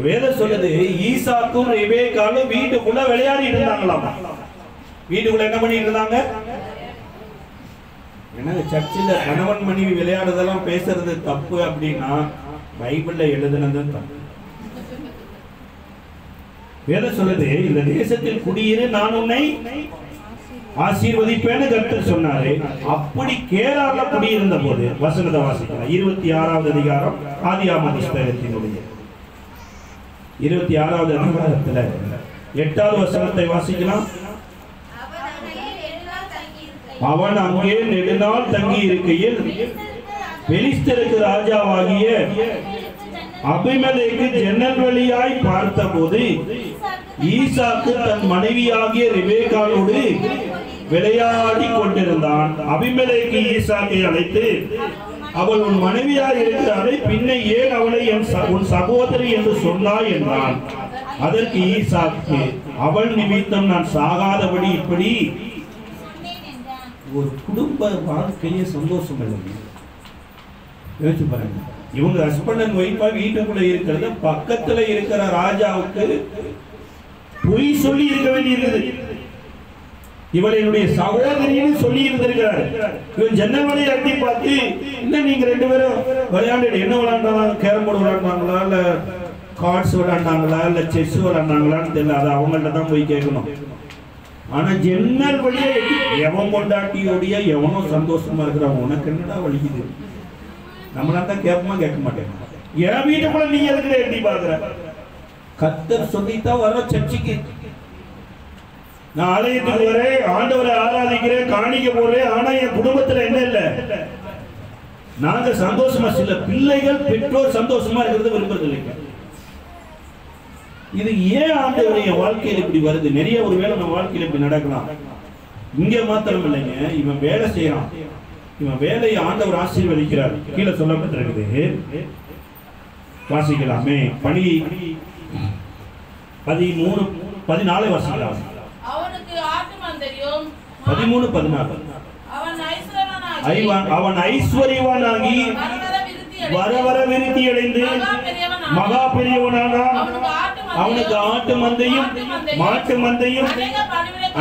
வேதம் சொல்லுது, ஈசாக்கும் ரெபேக்காலும் வீட்டுக்குள்ள விளையாடி இருந்தாங்களாம். வீட்டுக்குள்ள என்ன பண்ணிட்டு இருந்தாங்க? எனக்கு சர்ச்சில் கணவன் மனைவி விளையாடுறதெல்லாம் பேசுறது தப்பு அப்படின்னா பைபிள்ல எழுதுனது தப்பு. வேதம் சொல்லுது, இந்த தேசத்தில் குடியிரு, நான் உன்னை ஆசீர்வதிப்பேன்னு கர்த்தர் சொன்னாரு. அப்படி கேரள குடியிருந்த போது வசனத்தை வாசிக்கலாம். 26வது அதிகாரம் ஆதியாகம புத்தகத்தினுடைய 26வது அதிகாரத்துல 8வது வசனத்தை வாசிக்கலாம். அவன் அங்கே நெடுநாள் தங்கி இருக்கையில் பெலிஸ்தருக்கு ராஜாவாகிய அபிமெலேக்கு ஜன்னல் வழியாய் பார்த்தபோது ஈசாக்கு தன் மனைவியாகிய ரெபேக்காளோடு விளையாடி கொண்டிருந்தான். அபிமெலேக்கு ஈசாக்கை அழைத்து, அவள் உன் மனைவியாய் இருக்கிறாளே, பின்ன ஏன் அவளை உன் சகோதரி என்று சொன்னாய் என்றான். அதற்கு ஈசாக்கு, அவள் நிமித்தம் நான் சாகாதபடி இப்படி. ஒரு குடும்ப வாழ்க்கையே சந்தோஷம் இல்லை. யோசிச்சு பாருங்க, இவங்க ஹஸ்பண்ட் அண்ட் ஒய்ஃபா வீட்டுக்குள்ள இருக்கிறது, பக்கத்துல இருக்கிற ராஜாவுக்கு பொய் சொல்லி இருக்க வேண்டியிருக்குது. இவள் என்னுடைய சகோதரின்னு சொல்லி இருந்திருக்கிறார். இவன் ஜன்னல் வழியை அட்டி பார்த்து, என்ன நீங்க ரெண்டு பேரும் விளையாண்டு என்ன விளையாண்டாங்க? கேரம் போர்டு விளையாண்டாங்களா, இல்ல கார்ட்ஸ் விளையாண்டாங்களா, இல்ல செஸ் விளையாண்டாங்களான்னு தெரியல. அது அவங்கள்ட்ட தான் போய் கேட்கணும். ஆனா ஜன்னல் வழியா எவன் கொண்டாட்டியோடைய எவனும் சந்தோஷமா இருக்கிறவன், உனக்கு என்னடா வலிக்குது? நம்மளா தான் கேட்போமா? கேட்க மாட்டேன். என் வீட்டுக்குள்ள நீ எதுக்குற எட்டி பாக்குற? கர்த்தர் சொல்லித்தான் வர சர்ச்சைக்கு. நான் ஆலயத்துக்கு வரேன், ஆண்டவரை ஆராதிக்கிறேன், காணிக்க போறேன். ஆனா என் குடும்பத்துல என்ன இல்ல? நாங்க சந்தோஷமா, சில பிள்ளைகள் பெற்றோர் சந்தோஷமா இருக்கிறது விரும்புறது இல்லைங்க. இது ஏன் ஆண்டவருடைய வாழ்க்கையில் இப்படி வருது? நிறைய ஒரு வேளை நம்ம வாழ்க்கையில் இப்படி நடக்கலாம். இங்க மாத்திரம் இல்லைங்க, இவன் வேலை செய்யறான், இவன் வேலையை ஆண்டவர் ஆசீர்வதிக்கிறார். கீழே சொல்லப்பட்டிருக்குது, வாசிக்கலாமே. பணி 13-14 வாசிக்கலாம். 13-14. அவன் ஐஸ்வர்யவானாகி வர வர விருத்தி அடைந்து மகா பெரியவனானான். அவனுக்கு ஆட்டு மந்தையும் மாட்டு மந்தையும்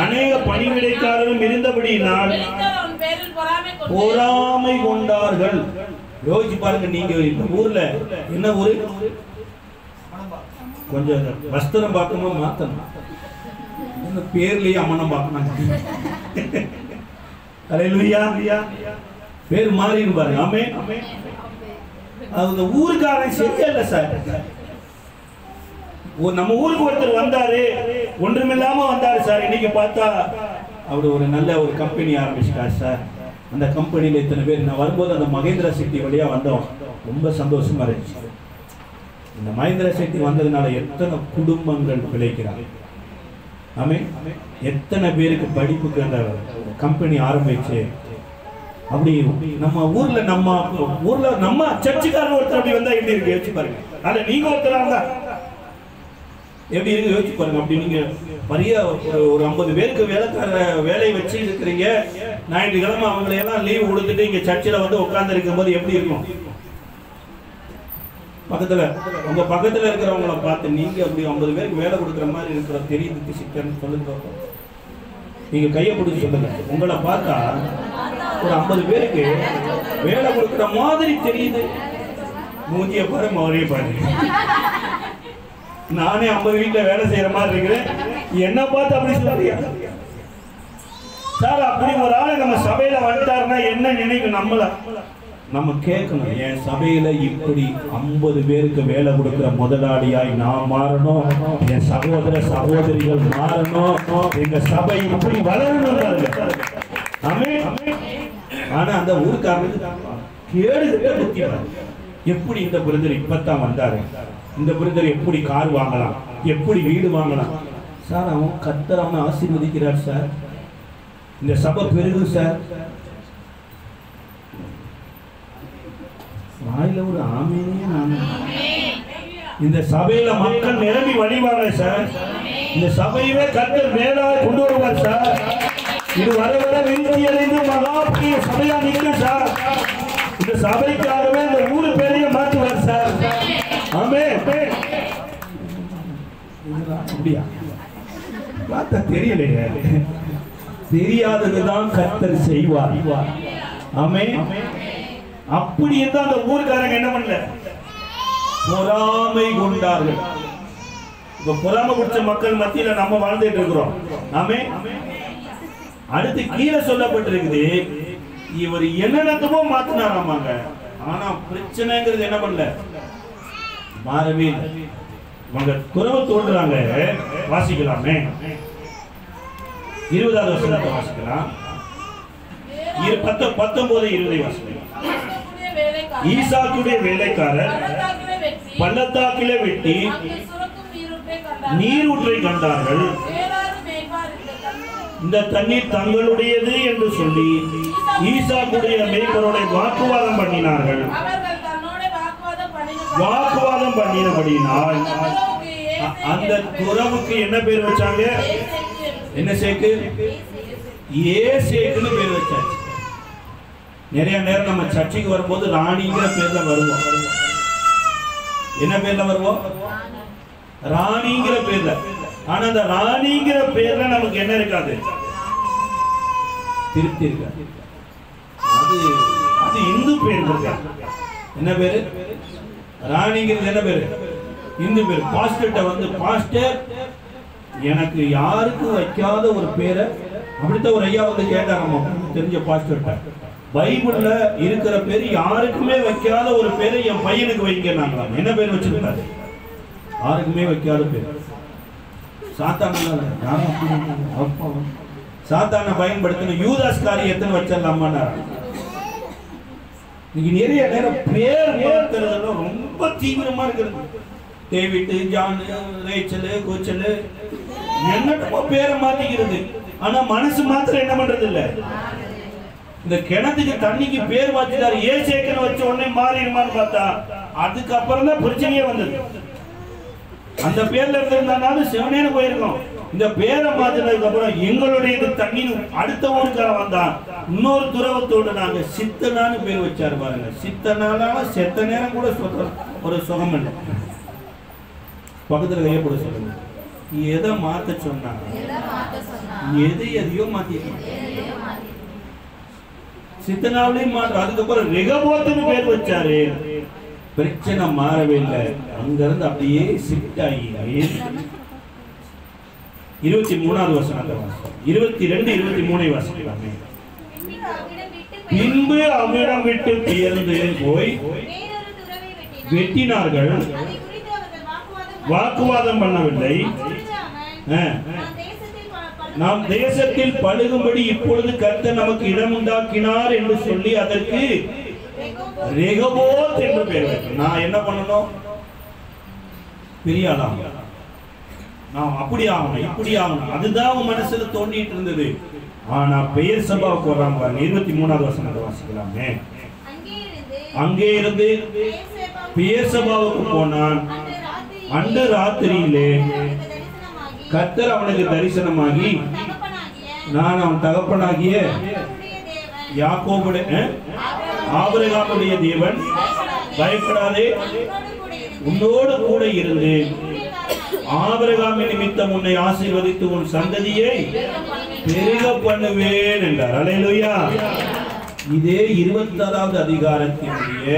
அநேக பணிவிடைக்காரரும் இருந்தபடியினால் பொறாமை கொண்டார்கள். யோசிச்சு பாருங்க, நீங்க இந்த ஊர்ல என்ன ஊரு? கொஞ்சம் வஸ்திரம் பார்க்கணும், மாத்தணும். பேர்லயே அம்மனம் பார்க்கணும். அல்லேலூயா. பேர் மாறி பாருங்க. ஆமென். அந்த ஊருக்காரன் சரியா இல்ல சார். நம்ம ஊருக்கு ஒருத்தர் வந்தாரு, ஒன்றுமில்லாம வந்தாரு சார். இன்னைக்கு பார்த்தா அவர் ஒரு நல்ல ஒரு கம்பெனி ஆரம்பிச்சிட்டார் சார். அந்த கம்பெனியில இத்தனை பேர். நான் வரும்போது அந்த மகேந்திரா சிட்டி வழியா வந்தோம், ரொம்ப சந்தோஷமா இருந்துச்சு. இந்த மகேந்திரா சிட்டி வந்ததுனால எத்தனை குடும்பங்கள் பிழைக்கிறாங்க. ஆமென். எத்தனை பேருக்கு படிப்புக்கு அந்த கம்பெனி ஆரம்பிச்சு. அப்படி நம்ம ஊர்ல நம்ம சர்ச்சுக்காரர் ஒருத்தர் அப்படி வந்தா எப்படி இருக்கு யோசிச்சு பாருங்க. அல்ல நீங்க ஒருத்தரா இருந்தா எப்படி இருக்கு யோசிச்சு பாருங்க. அப்படி நீங்க பெரிய ஒரு 50 பேருக்கு வேலையை வச்சு இருக்கிறீங்க. ஞாயிற்றுக்கிழமை அவங்களை எல்லாம் லீவ் கொடுத்துட்டு இங்க சர்ச்சில் வந்து உட்கார்ந்து இருக்கும் போது எப்படி இருக்கும்? உங்க பக்கத்துல இருக்கிறவங்களை பார்த்து நீங்க அப்படி 50 பேருக்கு வேலை கொடுக்குற மாதிரி இருக்கிற தெரியுது சிக்கன் சொல்லுங்க. நீங்க கையை பிடிச்சி சொல்லுங்க. உங்களை பார்த்தா ஒரு 50 பேருக்கு வேலை கொடுக்குற மாதிரி தெரியுது. மூஞ்சிய பாரு, மௌரிய பாரு. நானே 50 வீட்டுல வேலை செய்யற மாதிரி இருக்கிறேன். என்ன பார்த்து அப்படி சொல்றியா சார்? அப்படி ஒரு ஆளு நம்ம சபையில வந்துட்டாருன்னா என்ன நினைக்கும்? நம்ம கேட்கணும், என் சபையில இப்படி 50 பேருக்கு வேலை கொடுக்கிற முதலாளியாய் நான் மாறணும், என் சகோதர சகோதரிகள் மாறணும், எங்க சபை இப்படி வளரணும். ஆனா அந்த ஊருக்காரனுக்கு கேடுகிட்ட புத்தி. எப்படி இந்த பிரதர் இப்பத்தான் வந்தாரு, இந்த பிரதர் எப்படி கார் வாங்கலாம், எப்படி வீடு வாங்கலாம் சார்? அவன் கர்த்தர் அவனை ஆசீர்வதிக்கிறார் சார். இந்த சபை பெருகு சார். வாயில ஒரு ஆமீனே. இந்த சபையில மக்கள் நிரம்பி வழிவாங்க சார். இந்த சபையவே கர்த்தர் மேலா கொண்டு வருவார் சார். இது வர வர விருத்தி அடைந்து மகா பெரிய சபையா நிற்கும் சார். இந்த சபைக்காகவே இந்த ஊரு பேரையே மாற்றுவார் சார். ஆமென். அப்படியா பார்த்தா தெரியலையே, தெரியாததுதான் கர்த்தர் செய்வார். ஆமென். அப்படி இருந்தா அந்த ஊருக்காரங்க என்ன பண்ணல, பொறாமை கொண்டார்கள். இப்ப பொறாமை பிடிச்ச மக்கள் மத்தியில நம்ம வாழ்ந்துட்டு இருக்கிறோம். ஆமென். அடுத்து கீழே சொல்லப்பட்டிருக்குது, இவர் என்னென்னமோ மாத்தினாராமாங்க. ஆனா பிரச்சனைங்கிறது என்ன பண்ணல, மாறவே இல்லை. அவங்க குறவு தோன்றாங்க. வாசிக்கலாமே, 20வது வசனத்தை வாசிக்கலாம். 19, 20 வாசிக்கலாம். ஈசாக்குடைய வேலைக்காரர் பள்ளத்தாக்கிலே வெட்டி நீரூற்றை கண்டார்கள். இந்த தண்ணீர் தங்களுடையது என்று சொல்லி ஈசாக்குடைய மேய்ப்பரோட வாக்குவாதம் பண்ணினார்கள். வாக்குவாதம் பண்ணினபடினால் அந்த துறவுக்கு என்ன பேர் வச்சாங்க? என்ன சேக்கு? ஏசேக்குன்னு பேர் வச்சாச்சு. நிறைய நேரம் நம்ம சர்ச்சைக்கு வரும்போது ராணிங்கிற பேர்ல வருவோம். என்ன பேர்ல வருவோம்? ராணிங்கிற பேர்ல. ஆனா அந்த ராணிங்கிற பேர்ல நமக்கு என்ன இருக்காது? திருப்தி இருக்காது. அது இந்து பேர் இருக்கா? என்ன பேரு? ராணிங்கிறது என்ன பேரு? இந்து பேர். பாஸ்டர்ட்ட வந்து, பாஸ்டர் எனக்கு யாருக்கும் வைக்காத ஒரு பேரை, அப்படித்தான் ஒரு ஐயா வந்து கேட்டாங்க தெரிஞ்ச பாஸ்டர்ட்ட, பைபிள்ல இருக்கிற பேர் யாருக்குமே வைக்காத ஒரு பேரை என் பையனுக்கு வைங்க. நாங்களாம் என்ன பேர் வச்சிருக்காரு? யாருக்குமே வைக்காத பேர். சாத்தான பயன்படுத்தின யூதாஸ் காரியத்தை வச்சிடலாமா? நிறைய நேரம் பேர் மாத்துறதுல ரொம்ப தீவிரமா இருக்கிறது. டேவிட், ஜான், ரேச்சல், கோச்சல், என்னமோ பேரை மாத்திக்கிறது. ஆனா மனசு மாத்திரம் என்ன பண்றது இல்ல. இந்த கிணத்துக்கு தண்ணிக்கு பேர் வச்சுட்டாரு, ஏசேக்குன்னு வச்ச உடனே மாறிடுமான்னு பார்த்தா அதுக்கப்புறம் தான் பிரச்சனையே வந்தது. அந்த பேர்ல இருந்திருந்தாலும் சிவனேன்னு போயிருக்கோம். இந்த பேரை மாத்தினதுக்கு அப்புறம் எங்களுடைய தண்ணி அடுத்த ஊருக்காரன் வந்தான். இன்னொரு துறவத்தோடு நாங்க சித்தனான்னு பேர் வச்சாரு பாருங்க. சித்தனால செத்த நேரம் கூட ஒரு சுகம் இல்லை. பக்கத்துல கையப்பட சொல்லுங்க. எதை மாத்த சொன்னாங்க? எதையோ மாத்திட்டாங்க. சித்தனாவிலையும் மாற்ற. அதுக்கப்புறம் ரெகபோத்துன்னு பேர் வச்சாரு. பிரச்சனை மாறவே இல்லை. அங்கிருந்து அப்படியே ஷிஃப்ட் ஆகி 23வது வசனத்தை வாசிக்கலாம். 22, 23 வாசிக்கலாமே. பின்பு அவ்விடம் விட்டு பெயர்ந்து போய் வெட்டினார்கள். வாக்குவாதம் பண்ணவில்லை. நாம் தேசத்தில் பழுகும்படி இப்பொழுது கர்த்தர் நமக்கு இடம் உண்டாக்கினார் என்று சொல்லி அதற்கு ரெகோபோத் என்று பெயர் வைக்கணும். நான் என்ன பண்ணணும்? பெரியாளா, நான் அப்படி ஆகணும், இப்படி ஆகணும், அதுதான் அவன் மனசுல தோண்டிட்டு இருந்தது. ஆனா பெயர் சபாவுக்கு வர்றாங்க. 23வது வசனத்தை வாசிக்கலாமே. அங்கே இருந்து பெயர் சபாவுக்கு போனான். அன்று ராத்திரியிலே கர்த்தர் அவனுக்கு தரிசனமாகி, நான் அவன் தகப்பனாகிய யாக்கோபுடைய ஆபிரகாமுடைய தேவன், பயப்படாதே, உன்னோடு கூட இருந்து ஆபிரகாமின் நிமித்தம் உன்னை ஆசீர்வதித்து உன் சந்ததியை பெருக பண்ணுவேன் என்றார். அல்லேலூயா. இதே 26வது அதிகாரத்தினுடைய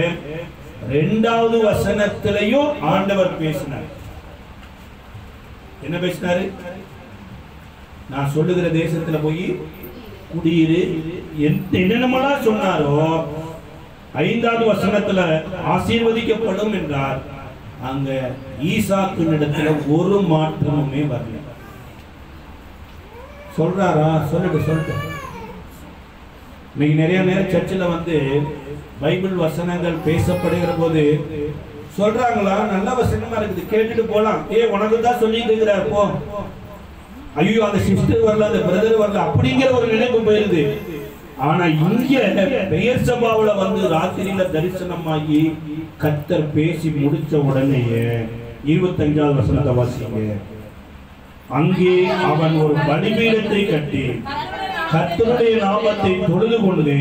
2வது வசனத்திலையும் ஆண்டவர் பேசினார். என்ன பேசினாரு? நான் சொல்லுகிற தேசத்துல போய் குடியிரு, என்னென்னமெல்லாம் சொன்னாரோ 5வது வசனத்துல ஆசீர்வதிக்கப்படும் என்றார். அங்க ஈசாக்கின் இடத்துல ஒரு மாற்றமுமே வரல. சொல்றாரா? சொல்லிட்டு இன்னைக்கு நிறைய நேரம் சர்ச்சில் வந்து பைபிள் வசனங்கள் பேசப்படுகிற போது சொல்றாங்களா, நல்ல வசனமா இருக்குது, கேட்டுட்டு போலாம். உனக்கு தான் சொல்லிட்டு இருக்கிறார் போ. ஐயோ அந்த சிஸ்டர் வரல, அந்த பிரதர் வரல, அப்படிங்கிற ஒரு நினைப்பு போயிருது. ஆனா இங்க பெயர் சபாவுல வந்து ராத்திரியில தரிசனமாகி கர்த்தர் பேசி முடிச்ச உடனேயே 25வது வசனத்தை வாசிங்க. அங்கே அவன் ஒரு பலிபீடத்தை கட்டி கர்த்தருடைய நாமத்தை தொழுது கொண்டு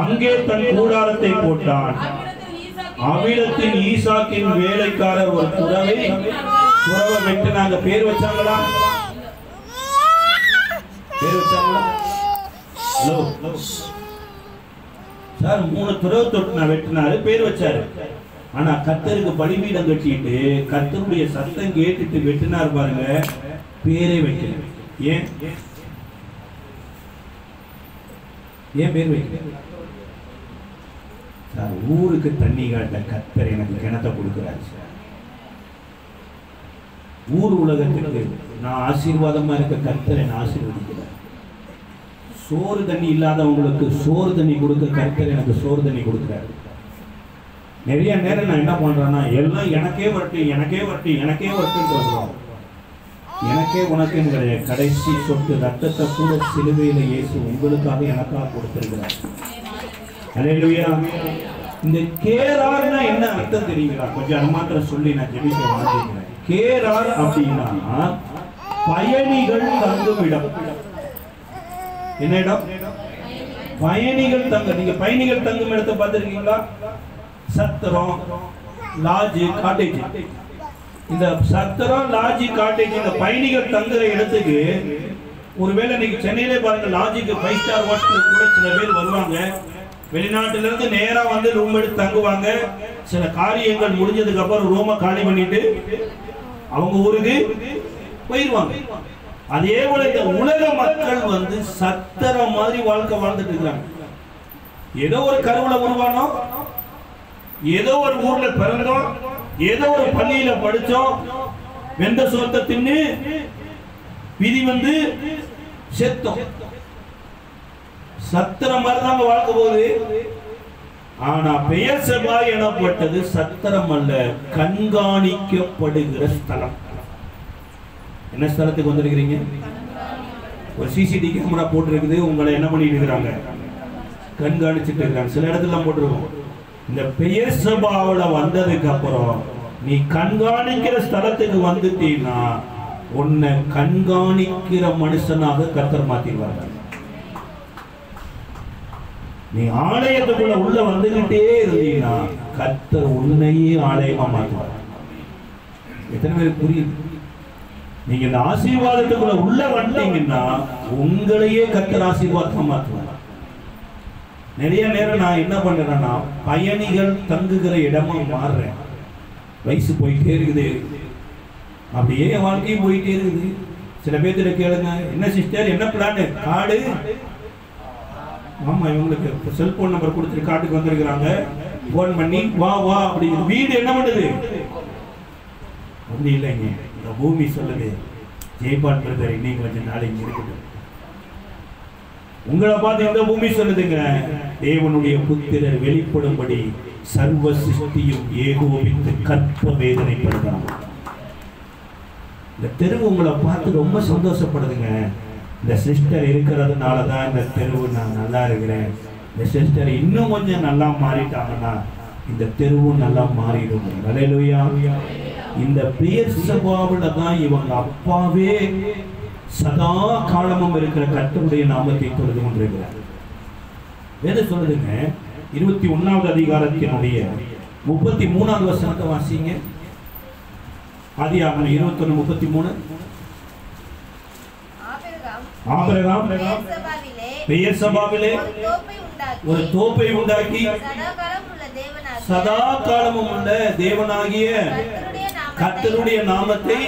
அங்கே தன் கூடாரத்தை போட்டான். அவ்விடத்தில் ஈசாக்கின் வேலைக்காரர் ஒரு துறவை வெட்டினாங்க. பேர் வச்சாங்களா? பேர் வச்சாங்களா? ஹலோ சார், 3 துறவு தொட்டு வெட்டினாரு, பேர் வச்சாரு. ஆனா கர்த்தருக்கு பலிபீடம் கட்டிட்டு கர்த்தருடைய சத்தம் கேட்டுட்டு வெட்டினார் பாருங்க, பேரே வைக்கல. ஏன் பேர் வைக்கல? சார், ஊருக்கு தண்ணி காட்ட கர்த்தர் எனக்கு கிணத்தை கொடுக்கிறார் சார். ஊர் உலகத்துக்கு நான் ஆசீர்வாதமா இருக்க கர்த்தர் என்னை ஆசீர்வதிக்கிறார். சோறு தண்ணி இல்லாதவங்களுக்கு சோறு தண்ணி கொடுக்க கர்த்தர் எனக்கு சோறு தண்ணி கொடுக்கிறார். நிறைய நேரம் நான் என்ன பண்றேன்னா, எல்லாம் எனக்கே வரட்டும் சொல்றோம். எனக்கே உனக்குன்னு கிடையாது. கடைசி சொட்டு ரத்தத்தை கூட சிலுவையில இயேசு உங்களுக்காக எனக்காக கொடுத்திருக்கிறார். அல்லேலூயா. இந்த கேரார்னா என்ன அர்த்தம் தெரியுங்களா? கொஞ்சம் அது மாத்திரம் சொல்லி நான் ஜெபிக்க வாங்கிக்கிறேன். கேரார் அப்படின்னா பயணிகள் தங்கும் இடம். என்ன இடம்? பயணிகள் தங்க. நீங்க பயணிகள் தங்கும் இடத்தை பார்த்திருக்கீங்களா? சத்திரம், லாட்ஜ், காட்டேஜ். இந்த சத்திரம், லாட்ஜ், காட்டேஜ், இந்த பயணிகள் தங்குற இடத்துக்கு ஒருவேளை இன்னைக்கு சென்னையிலே பாருங்க, லாட்ஜுக்கு 5 ஸ்டார் ஹோட்டலுக்கு கூட சில பேர் வருவாங்க. வெளிநாட்டில இருந்து நேரா வந்து ரூம் எடுத்து தங்குவாங்க. சில காரியங்கள் முடிஞ்சதுக்கு அப்புறம் ரூமை காலி பண்ணிட்டு அவங்க ஊருக்கு போயிடுவாங்க. அதே போல இந்த உலக மக்கள் வந்து சத்திரம் மாதிரி வாழ்க்கை வாழ்ந்துட்டு இருக்கிறாங்க. ஏதோ ஒரு கருவுல உருவானோம், ஏதோ ஒரு ஊர்ல பிறந்தோம், ஏதோ ஒரு பள்ளியில படிச்சோம், வெந்த சோத்தை தின்னு விதி வந்து செத்தோம். சத்திரம் மாதிரி தாங்க வாழ்க்கை போகுது. ஆனா பெயர் சபா எனப்பட்டது சத்திரம் அல்ல, கண்காணிக்கப்படுகிற ஸ்தலம். என்ன ஸ்தலத்துக்கு வந்திருக்கிறீங்க? ஒரு சிசிடிவி கேமரா போட்டிருக்குது, உங்களை என்ன பண்ணிட்டு இருக்கிறாங்க? கண்காணிச்சுட்டு இருக்கிறாங்க. சில இடத்துல போட்டிருக்கோம். இந்த பெயர் சபாவில் வந்ததுக்கு அப்புறம் நீ கண்காணிக்கிற ஸ்தலத்துக்கு வந்துட்டீங்கன்னா உன்னை கண்காணிக்கிற மனுஷனாக கர்த்தர் மாத்திடுவாங்க. நீ ஆலயத்துக்குள்ள உள்ள வந்துகிட்டே இருந்தீங்கன்னா கர்த்தர் உன்னையே ஆலயமா மாற்றுவார். எத்தனை பேருக்கு புரியுது? நீங்க இந்த ஆசீர்வாதத்துக்குள்ள உள்ள வந்தீங்கன்னா உங்களையே கர்த்தர் ஆசீர்வாதமா மாற்றுவார். நிறைய நேரம் நான் என்ன பண்றேன்னா, பயணிகள் தங்குகிற இடமா மாறுறேன். வயசு போயிட்டே இருக்குது, அப்படியே வாழ்க்கையும் போயிட்டே இருக்குது. சில பேர்த்துல கேளுங்க, என்ன சிஸ்டர், என்ன பிளான்? காடு. ஆமா, இவங்களுக்கு செல்போன் நம்பர் கொடுத்துட்டு காட்டுக்கு வந்திருக்கிறாங்க. போன் பண்ணி வா வா அப்படி. வீடு என்ன பண்ணுது? அப்படி இல்லைங்க, இந்த பூமி சொல்லுது, ஜெய்பால் பிரதர் இன்னைக்கு கொஞ்சம் நாளைக்கு இருக்குது. உங்களை பார்த்து இந்த பூமி சொல்லுதுங்க, தேவனுடைய புத்திரர் வெளிப்படும்படி சர்வ சிருஷ்டியும் ஏகோபித்து கற்ப வேதனைப்படுகிறாங்க. இந்த தெருவு உங்களை பார்த்து ரொம்ப சந்தோஷப்படுதுங்க. இந்த சிஸ்டர் இருக்கிறதுனால தான் இந்த தெருவு நான் நல்லா இருக்கிறேன். இந்த சிஸ்டர் இன்னும் கொஞ்சம் நல்லா மாறிட்டாங்கன்னா இந்த தெருவும் நல்லா மாறிடும். அல்லேலூயா. இந்த பெயர் சபாவில தான் இவங்க அப்பாவே சதா காலமும் இருக்கிற கர்த்தருடைய நாமத்தை தொழுது கொண்டிருக்கிறார். வேதம் சொல்லுதுங்க, 21வது அதிகாரத்தினுடைய 33வது வசனத்தை வாசிங்க. ஆதியாகமம் 21:33. ஆபிரகாம் பெயர் சபாவிலே ஒரு தோப்பை உண்டாக்கி சதா காலமும் உள்ள தேவனாகிய கர்த்தருடைய நாமத்தை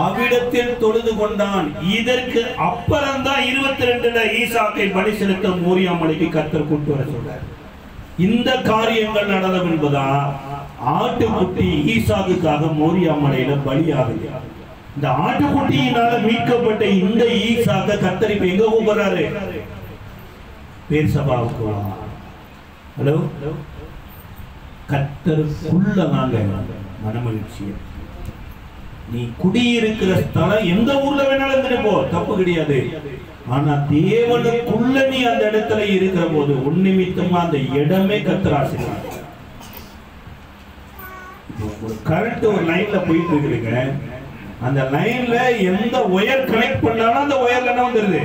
அவ்விடத்தில் தொழுது கொண்டான். இதற்கு அப்புறம் தான் 22ல ஈசாக்கை பலி செலுத்த மோரியா மலைக்கு கர்த்தர் கூட்டு வர சொல்றார். இந்த காரியங்கள் நடந்தது என்பதா ஆட்டுக்குட்டி ஈசாக்குக்காக மோரியா மலையில பலியாகுது. இந்த ஆட்டுக்குட்டியினால மீட்கப்பட்ட இந்த ஈசாக்க கர்த்தர் இப்ப எங்க கூப்பிடுறாரு? பேர் சபாவுக்கு. ஹலோ, கர்த்தருக்குள்ள நாங்க மனமகிழ்ச்சி. நீ குடியிருக்கிற ஸ்தலம் எந்த ஊர்ல வேணாலும் இருந்துட்டு போ, தப்பு கிடையாது. ஆனா தேவனுக்குள்ள நீ அந்த இடத்துல இருக்கிற போது உன் நிமித்தமா அந்த இடமே கர்த்தர் ஆசீர்வாதம். ஒரு கரண்ட் ஒரு லைன்ல போயிட்டு இருக்குங்க, அந்த லைன்ல எந்த ஒயர் கனெக்ட் பண்ணாலும் அந்த ஒயர்ல என்ன வந்துருது,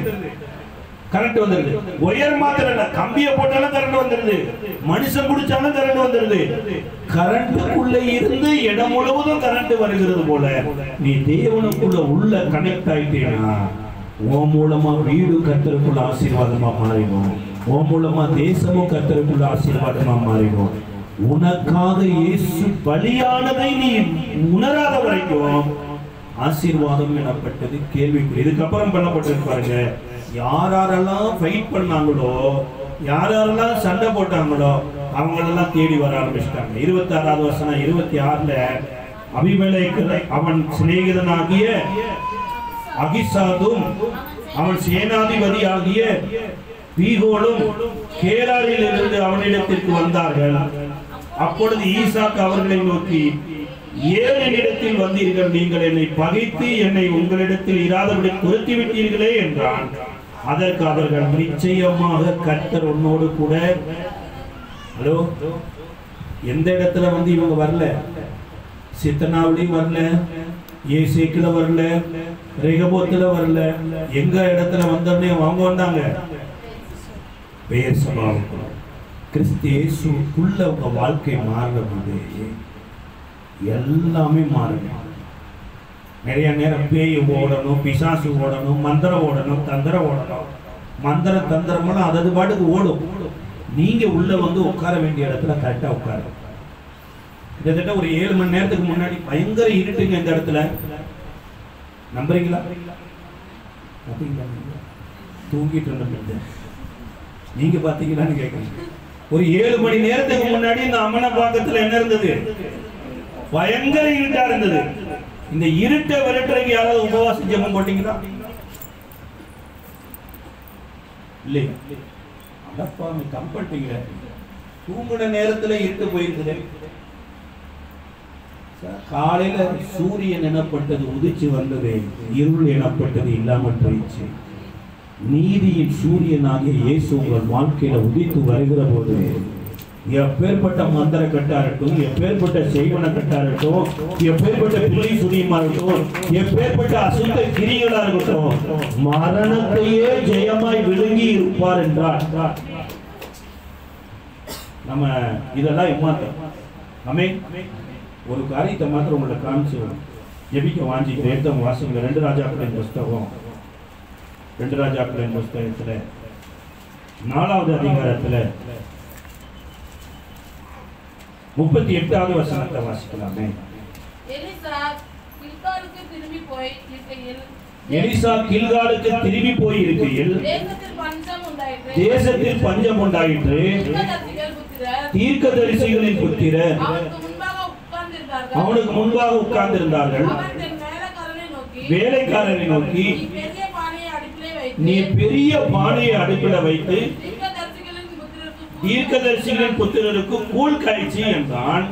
கரண்ட் வந்துருது. ஒயர் மாத்திரம் இல்ல, கம்பியை போட்டாலும் கரண்ட் வந்துருது, மனுஷன் குடிச்சாலும் கரண்ட் வந்துருது. கரண்ட்டுக்குள்ள இருந்து இடம் முழுவதும் கரண்ட் வருகிறது போல நீ தேவனுக்குள்ள உள்ள கனெக்ட் ஆயிட்டீங்கன்னா உன் மூலமா வீடு கர்த்தருக்குள்ள ஆசீர்வாதமா மாறிடும், உன் மூலமா தேசமும் கர்த்தருக்குள்ள ஆசீர்வாதமா மாறிடும். உனக்காக இயேசு பலியானதை நீ உணராத வரைக்கும் ஆசீர்வாதம் எனப்பட்டது கேள்விக்குறி. இதுக்கப்புறம் பண்ணப்பட்டிருப்பாருங்க, யாரெல்லாம் ஃபைட் பண்ணாங்களோ, யாரெல்லாம் சண்டை போட்டாங்களோ அவங்களெல்லாம் தேடி வர ஆரம்பிச்சிட்டாங்க. 26வது வசனம் 26ல அபிமெலேக்கு அவன் சிநேகிதனாகிய அகிசாதும் அவன் சேனாதிபதி ஆகிய பீகோலும் கேராரில் இருந்து அவனிடத்திற்கு வந்தார்கள். அப்பொழுது ஈசாக்கு அவர்களை நோக்கி, ஏன் என்னிடத்தில் வந்தீர்கள்? நீங்கள் என்னை பகைத்து என்னை உங்களிடத்தில் இராதபடி துரத்தி விட்டீர்களே என்றான். அதற்கு அவர்கள், நிச்சயமாக கர்த்தர் உன்னோடு கூட. ஹலோ, எந்த இடத்துல வந்து இவங்க வரல, சித்தனாவிலையும் வரல, ஏசேக்குல வரல, ரெகபோத்துல வரல, எங்க இடத்துல வந்தோடனே அவங்க வந்தாங்க பெயர்சபாவுக்குள்ள. கிறிஸ்து இயேசுக்குள்ள உங்க வாழ்க்கை மாறும்போது எல்லாமே மாறும். நிறைய நேரம் பேய் ஓடணும், பிசாசு ஓடணும், மந்திரம் ஓடணும், தந்திரம் ஓடணும். மந்திர தந்திரமெல்லாம் அதது பாட்டுக்கு ஓடும். நீங்க உள்ள வந்து உட்கார வேண்டிய இடத்துல கரெக்டா உட்கார. கிட்டத்தட்ட ஒரு 7 மணி நேரத்துக்கு முன்னாடி பயங்கர இருட்டுங்க இந்த இடத்துல. நம்புறீங்களா? தூங்கிட்டு இருந்த நீங்க பாத்தீங்களான்னு கேட்குறீங்க. ஒரு 7 மணி நேரத்துக்கு முன்னாடி இந்த அமனபாக்கத்துல என்ன இருந்தது? பயங்கர இருட்டா இருந்தது. இந்த இருட்டை விரட்டுறதுக்கு யாராவது உபவாச ஜெபம் போட்டீங்களா? இல்லையா? அதப்பா நீ கம்பட்டீங்க. தூங்குன நேரத்துல இருட்டு போயிருக்குது. காலையில சூரியன் எனப்பட்டது உதிச்சு வந்தது, இருள் எனப்பட்டது இல்லாமல் போயிடுச்சு. நீதியின் சூரியனாகிய இயேசு உங்கள் வாழ்க்கையில உதித்து வருகிற போது எப்பேற்பட்ட மந்திர கட்டாரட்டும், எப்பேற்பட்ட செய்வன கட்டாரட்டும், எப்பேற்பட்ட பிள்ளை சுனியமா இருக்கட்டும், எப்பேற்பட்ட அசுத்த கிரிகளா இருக்கட்டும், மரணத்தையே ஜெயமாய் விழுங்கி இருப்பார் என்றார். நம்ம இதெல்லாம் ஏமாத்தோம். ஆமென். ஒரு காரியத்தை மாத்திரம் உங்களை காமிச்சு ஜெபிக்க வாஞ்சிக்கிறேன். எடுத்த வாசிங்க 2 ராஜாக்களின் புஸ்தகம், 2 ராஜாக்களின் புஸ்தகத்துல 4வது அதிகாரத்துல 38வது வசனத்தை வாசிக்கலாமே. எலிசா கில்காலுக்கு திரும்பி போய் இருக்கையில் தேசத்தில் பஞ்சம் உண்டாயிற்று. தீர்க்கதரிசிகளின் புத்திரர் அவனுக்கு முன்பாக உட்கார்ந்திருந்தார்கள். வேலைக்காரனை நோக்கி, நீ பெரிய பானையை அடுப்பில் வைத்து தீர்க்கதரிசிகளின் புத்திரருக்கு கூழ் காய்ச்சி என்றான்.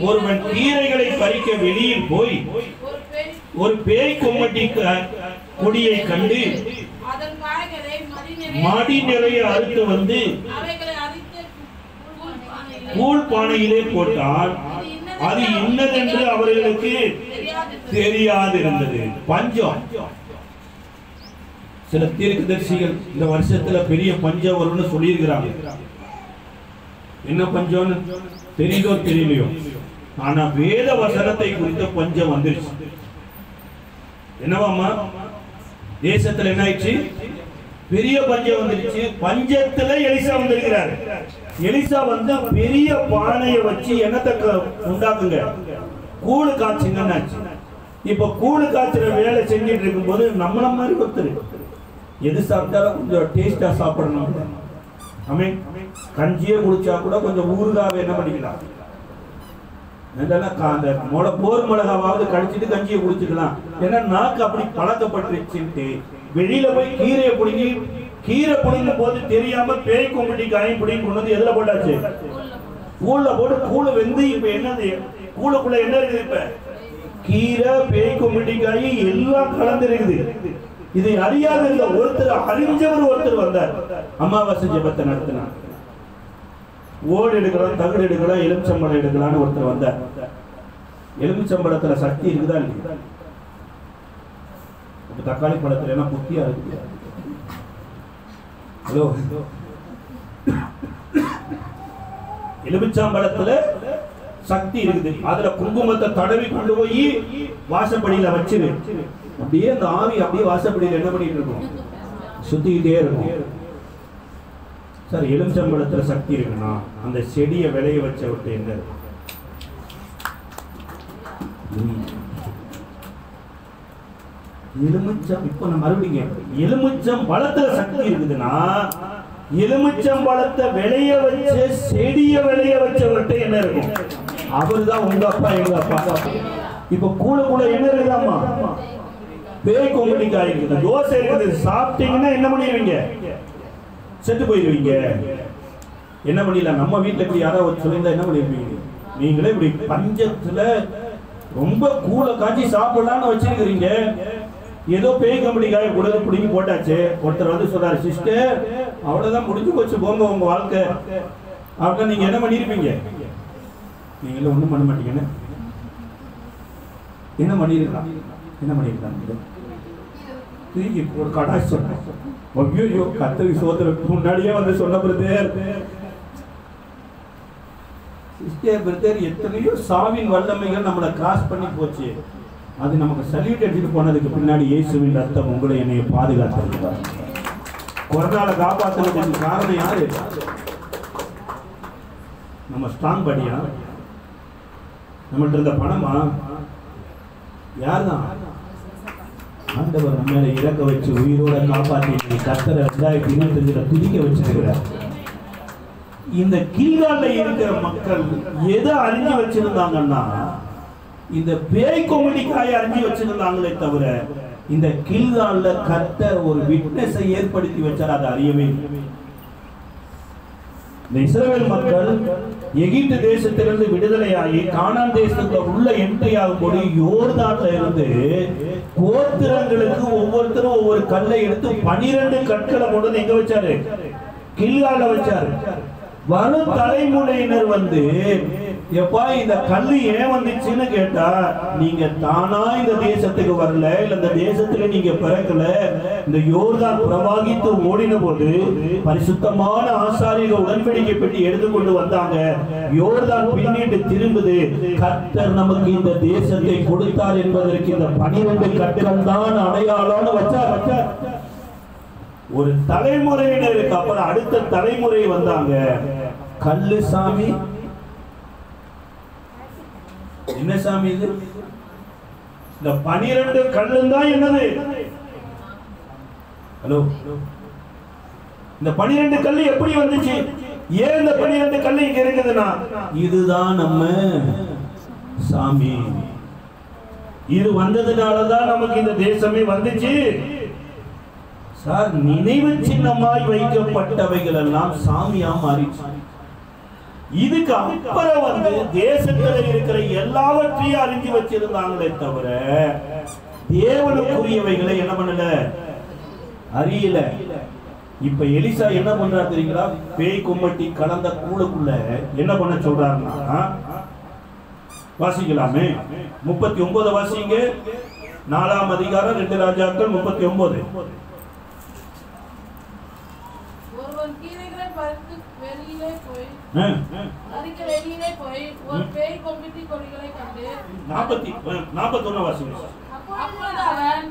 ஒருவன் கீரைகளை பறிக்க வெளியில் போய் ஒரு பேய் கொம்மட்டி கொடியை கண்டு மடி நிறைய அறுத்து வந்து கூழ் பானையிலே போட்டால் அது இன்னதென்று அவர்களுக்கு தெரியாதிருந்தது. பஞ்சம். சில தீர்க்கதரிசிகள் இந்த வருஷத்துல பெரிய பஞ்சம் வரும்னு சொல்லியிருக்கிறாங்க. என்ன பஞ்சம்னு தெரியுதோ தெரியலையோ, ஆனா வேத வசனத்தை குறித்த பஞ்சம் வந்துருச்சு. என்னவாமா? தேசத்துல என்ன ஆயிடுச்சு? பெரிய பஞ்சம் வந்துருச்சு. பஞ்சத்துல எலிசா வந்திருக்கிறார். எலிசா வந்து பெரிய பானையை வச்சு என்னத்தை உண்டாக்குங்க, கூழு காய்ச்சுங்கன்னு. இப்ப கூழு காய்ச்சுற வேலை செஞ்சுட்டு இருக்கும் போது நம்மள மாதிரி ஒருத்தர் எது சாப்பிட்டாலும் கொஞ்சம் டேஸ்டா சாப்பிடணும். ஆமென். கஞ்சியே குடிச்சா கூட கொஞ்சம் ஊறுகாவை என்ன பண்ணிக்கலாம், அந்த போர் மிளகாவது கடிச்சிட்டு கஞ்சியை குடிச்சுக்கலாம். ஏன்னா நாக்கு அப்படி பழக்கப்பட்டுருச்சுட்டு வெளியில போய் கீரையை பிடிங்கி, கீரை பிடிங்கும் போது தெரியாம பேய் கொம்பட்டி காயும் பிடிங்கி கொண்டு வந்து எதுல போட்டாச்சு? கூழ்ல போட்டு. கூழு வெந்து இப்ப என்னது, கூழுக்குள்ள என்ன இருக்குது? இப்ப கீரை, பேய் கொம்பட்டி காய் எல்லாம் கலந்து இருக்குது. இதை அறியாத இருந்த ஒருத்தர், அறிஞ்சவர் ஒருத்தர் வந்தார். அமாவாசை ஜெபத்தை நடத்தினார். ஓடு எடுக்கலாம், தகடு எடுக்கலாம், எலுமிச்சம்பழம் எடுக்கலாம்னு ஒருத்தர் வந்தார். எலுமிச்சம்பழத்துல சக்தி இருக்குதா இல்லையா? தக்காளி பழத்துல எல்லாம் புத்தியா இருக்கு. ஹலோ, எலுமிச்சம்பழத்துல சக்தி இருக்குது. அதுல குங்குமத்தை தடவி கொண்டு போய் வாசப்படியில வச்சிரு. அப்படியே அந்த ஆவி அப்படியே வாசப்படியில என்ன பண்ணிட்டு இருக்கும்? சுத்திக்கிட்டே இருக்கும். சார், எலுமிச்சம்பழத்துல சக்தி இருக்குன்னா அந்த செடியை விளைய வச்ச விட்டு என்ன இருக்கும்? எலுமிச்சம். இப்ப நான் மறுபடியும் எலுமிச்சம் பழத்துல சக்தி இருக்குதுன்னா எலுமிச்சம் பழத்தை விளைய வச்ச செடியை விளைய வச்சவர்கிட்ட என்ன இருக்கும்? அவருதான் உங்க அப்பா, எங்க அப்பா. இப்ப கூட என்ன இருக்குதாமா? பேய் கொம்பனிக்காய் இருக்குது, தோசை இருக்குது. சாப்பிட்டீங்கன்னா என்ன பண்ணிடுவீங்க? செத்து போயிடுவீங்க. என்ன பண்ணிடலாம்? நம்ம வீட்டுல இப்படி யாராவது சொல்லியிருந்தா என்ன பண்ணிருப்பீங்க? நீங்களே இப்படி பஞ்சத்துல ரொம்ப கூழ காய்ச்சி சாப்பிடலான்னு வச்சிருக்கிறீங்க. ஏதோ பேய் கம்பெனிக்காக கூட பிடிங்கி போட்டாச்சு. ஒருத்தர் வந்து சொல்றாரு, சிஸ்டர் அவ்வளவுதான் முடிஞ்சு போச்சு, போங்க உங்க வாழ்க்கை அப்படின்னா நீங்க என்ன பண்ணிருப்பீங்க? நீங்களும் ஒண்ணும் பண்ண மாட்டீங்கன்னு என்ன பண்ணிருக்கலாம்? என்ன பண்ணிருக்காங்க? தூக்கி ஒரு கடாய் சொன்னேன். ஐயோ, கத்தரி சோதருக்கு முன்னாடியே வந்து சொன்ன பிரதர், சிஸ்டர் பிரதர், எத்தனையோ சாவின் வல்லமைகள் நம்மளை கிராஸ் பண்ணி போச்சு. அது நமக்கு சல்யூட் எடுத்துட்டு போனதுக்கு பின்னாடி இயேசுவின் ரத்தம் உங்களை என்னைய பாதுகாத்திருக்கிறார். கொரோனால காப்பாற்றுறதுக்கு காரணம் யாரு? நம்ம ஸ்ட்ராங் படியா? நம்மகிட்ட இருந்த பணமா? யார்தான்? ஆண்டவர் நம்ம மேல இறக்க வச்சு உயிரோட காப்பாற்றி கர்த்தரை 2025 துதிக்க வச்சிருக்கிறார். இந்த கில்கால்ல இருக்கிற மக்கள் எதை அறிஞ்சு வச்சிருந்தாங்கன்னா இந்த பேய் கொம்பனிக்காயை அறிஞ்சு வச்சிருந்தாங்களே தவிர இந்த கில்கால்ல கர்த்தர் ஒரு விட்னஸை ஏற்படுத்தி வச்சார், அதை அறியவே இல்லை. இந்த இஸ்ரவேல் மக்கள் எகிப்து தேசத்திலிருந்து விடுதலையாகி கானான் தேசத்துல உள்ள என்ட்ரி ஆகும்போது யோர்தான்ல இருந்து கோத்திரங்களுக்கு ஒவ்வொருத்தரும் ஒவ்வொரு கல்லை எடுத்து 12 கற்களை கொண்டு எங்க வச்சாரு? கில்கால்ல வச்சாரு. வரும் தலைமுறையினர் வந்து எப்பா இந்த கல்லு ஏன் வந்துச்சுன்னு கேட்டா, நீங்க தானா இந்த தேசத்துக்கு வரல, இல்ல இந்த தேசத்துல நீங்க பிறக்கல. இந்த யோர்தான் பிரவாகித்து ஓடின போது பரிசுத்தமான ஆசாரியர்கள் உடன்படிக்கை பெட்டி எடுத்துக்கொண்டு வந்தாங்க. யோர்தான் பின்னிட்டு திரும்புது. கர்த்தர் நமக்கு இந்த தேசத்தை கொடுத்தார் என்பதற்கு இந்த 12 கற்கள் தான் அடையாளம்னு வச்சார். ஒரு தலைமுறையினருக்கு அப்புறம் அடுத்த தலைமுறை வந்தாங்க. கல்லு சாமி என்ன சாமி இது? இந்த 12 கல்லு தான் என்னது? ஹலோ, இந்த 12 கல்லு எப்படி வந்துச்சு? ஏன் இந்த 12 கல்லு இங்க இருக்குதுன்னா இதுதான் நம்ம சாமி. இது வந்ததுனாலதான் நமக்கு இந்த தேசமே வந்துச்சு. சார், நினைவு சின்னமாய் வைக்கப்பட்டவைகள் எல்லாம் சாமியா மாறிச்சு. இதுக்கு அப்புறம் வந்து தேசத்துல இருக்கிற எல்லாவற்றையும் அறிஞ்சு வச்சிருந்தாங்களே தவிர தேவனுக்குரியவைகளை என்ன பண்ணல, அறியல. இப்ப எலிசா என்ன பண்றாரு தெரியுங்களா? பேய் கும்பட்டி கலந்த கூழுக்குள்ள என்ன பண்ண சொல்றாருன்னா, வாசிக்கலாமே 39 வாசிங்க. 4ஆம் அதிகாரம் 2 ராஜாக்கள் 39.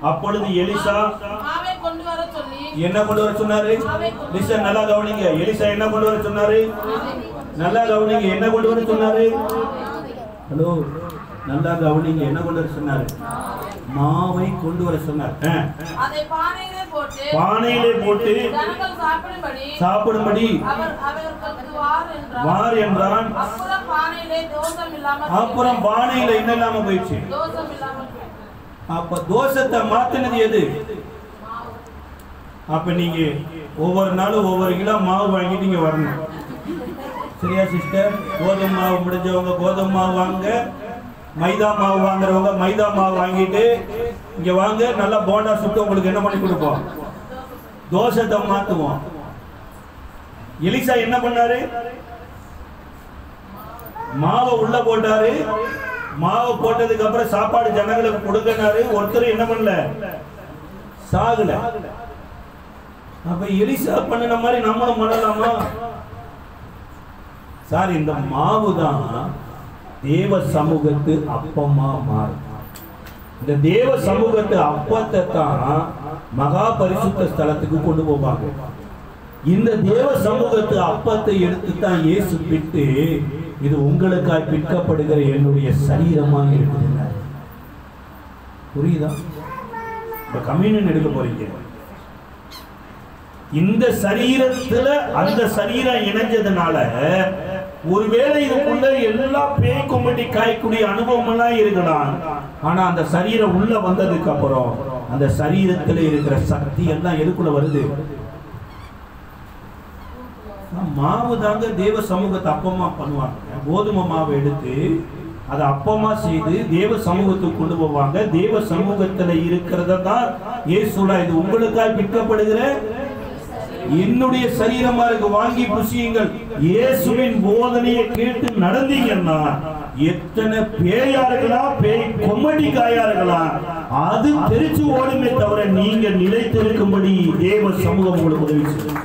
அப்பொழுது எலிசா என்ன கொண்டு வர சொன்னாரு? நல்லா கவனிங்க. எலிசா என்ன கொண்டு வர சொன்னாரு? நல்லா கவனிங்க. என்ன கொண்டு வர சொன்னாரு? ஹலோ, நல்லா கவனிங்க. என்ன கொண்டு வர சொன்னாரு? மாவை கொண்டு வர சொன்னார். பானையிலே போட்டு சாப்பிடும்படி வார் என்றான். அப்புறம் பானையில என்ன இல்லாம போயிடுச்சு. அப்ப தோஷத்தை மாத்தினது எது? அப்ப நீங்க ஒவ்வொரு நாளும் ஒவ்வொரு கிலோ மாவு வாங்கிட்டு இங்க வரணும். சரியா சிஸ்டர்? கோதுமை மாவு முடிஞ்சவங்க கோதுமை மாவு வாங்க, மைதா மாவு வாங்குறவங்க மைதா மாவு வாங்கிட்டு இங்க வாங்க. நல்லா போண்டா சுட்டு உங்களுக்கு என்ன பண்ணி கொடுப்போம்? தோசத்தை மாத்துவோம். எலிசா என்ன பண்ணாரு? மாவை உள்ள போட்டாரு. மாவை போட்டதுக்கு அப்புறம் சாப்பாடு ஜனங்களுக்கு கொடுக்கனாரு. ஒருத்தர் என்ன பண்ணல? சாகல. அப்ப எலிசா பண்ணின மாதிரி நம்மளும் பண்ணலாமா? சார், இந்த மாவு தான் தேவ சமூகத்து அப்பமா மாறும். இந்த தேவ சமூகத்து அப்பத்தை தான் மகா பரிசுத்த ஸ்தலத்துக்கு கொண்டு போவாங்க. இந்த தேவ சமூகத்து அப்பத்தை எடுத்து தான் இயேசு பிட்டு, இது உங்களுக்காய் பிற்கப்படுகிற என்னுடைய சரீரமாக இருக்குது. புரியுதா? இப்ப கம்யூனியன் எடுக்க போறீங்க. இந்த சரீரத்துல அந்த சரீரம் இணைஞ்சதுனால ஒருவேளை இதுக்குள்ள எல்லா பேய் கும்பட்டி காய்க்கூடிய அனுபவம் எல்லாம் இருக்கலாம். ஆனா அந்த சரீரம் உள்ள வந்ததுக்கு அப்புறம் அந்த சரீரத்துல இருக்கிற சக்தி எல்லாம் எதுக்குள்ள வருது? மாவு தாங்க தேவ சமூகத்தை அப்பமா பண்ணுவாங்க. கோதுமை மாவை எடுத்து அதை அப்பமா செய்து தேவ சமூகத்துக்கு கொண்டு போவாங்க. தேவ சமூகத்துல இருக்கிறத தான் இயேசுல, இது உங்களுக்காக பிற்கப்படுகிற என்னுடைய சரீரமா இருக்கு, வாங்கி புசியுங்கள். இயேசுவின் போதனையை கேட்டு நடந்தீங்கன்னா எத்தனை பேயா இருக்கலாம், பேய் கொம்மடிக்காயா இருக்கலாம், அது தெரிச்சு ஓடுமே தவிர நீங்க நிலைத்திருக்கும்படி தேவ சமூகம் உங்களுக்கு உதவி செய்யும்.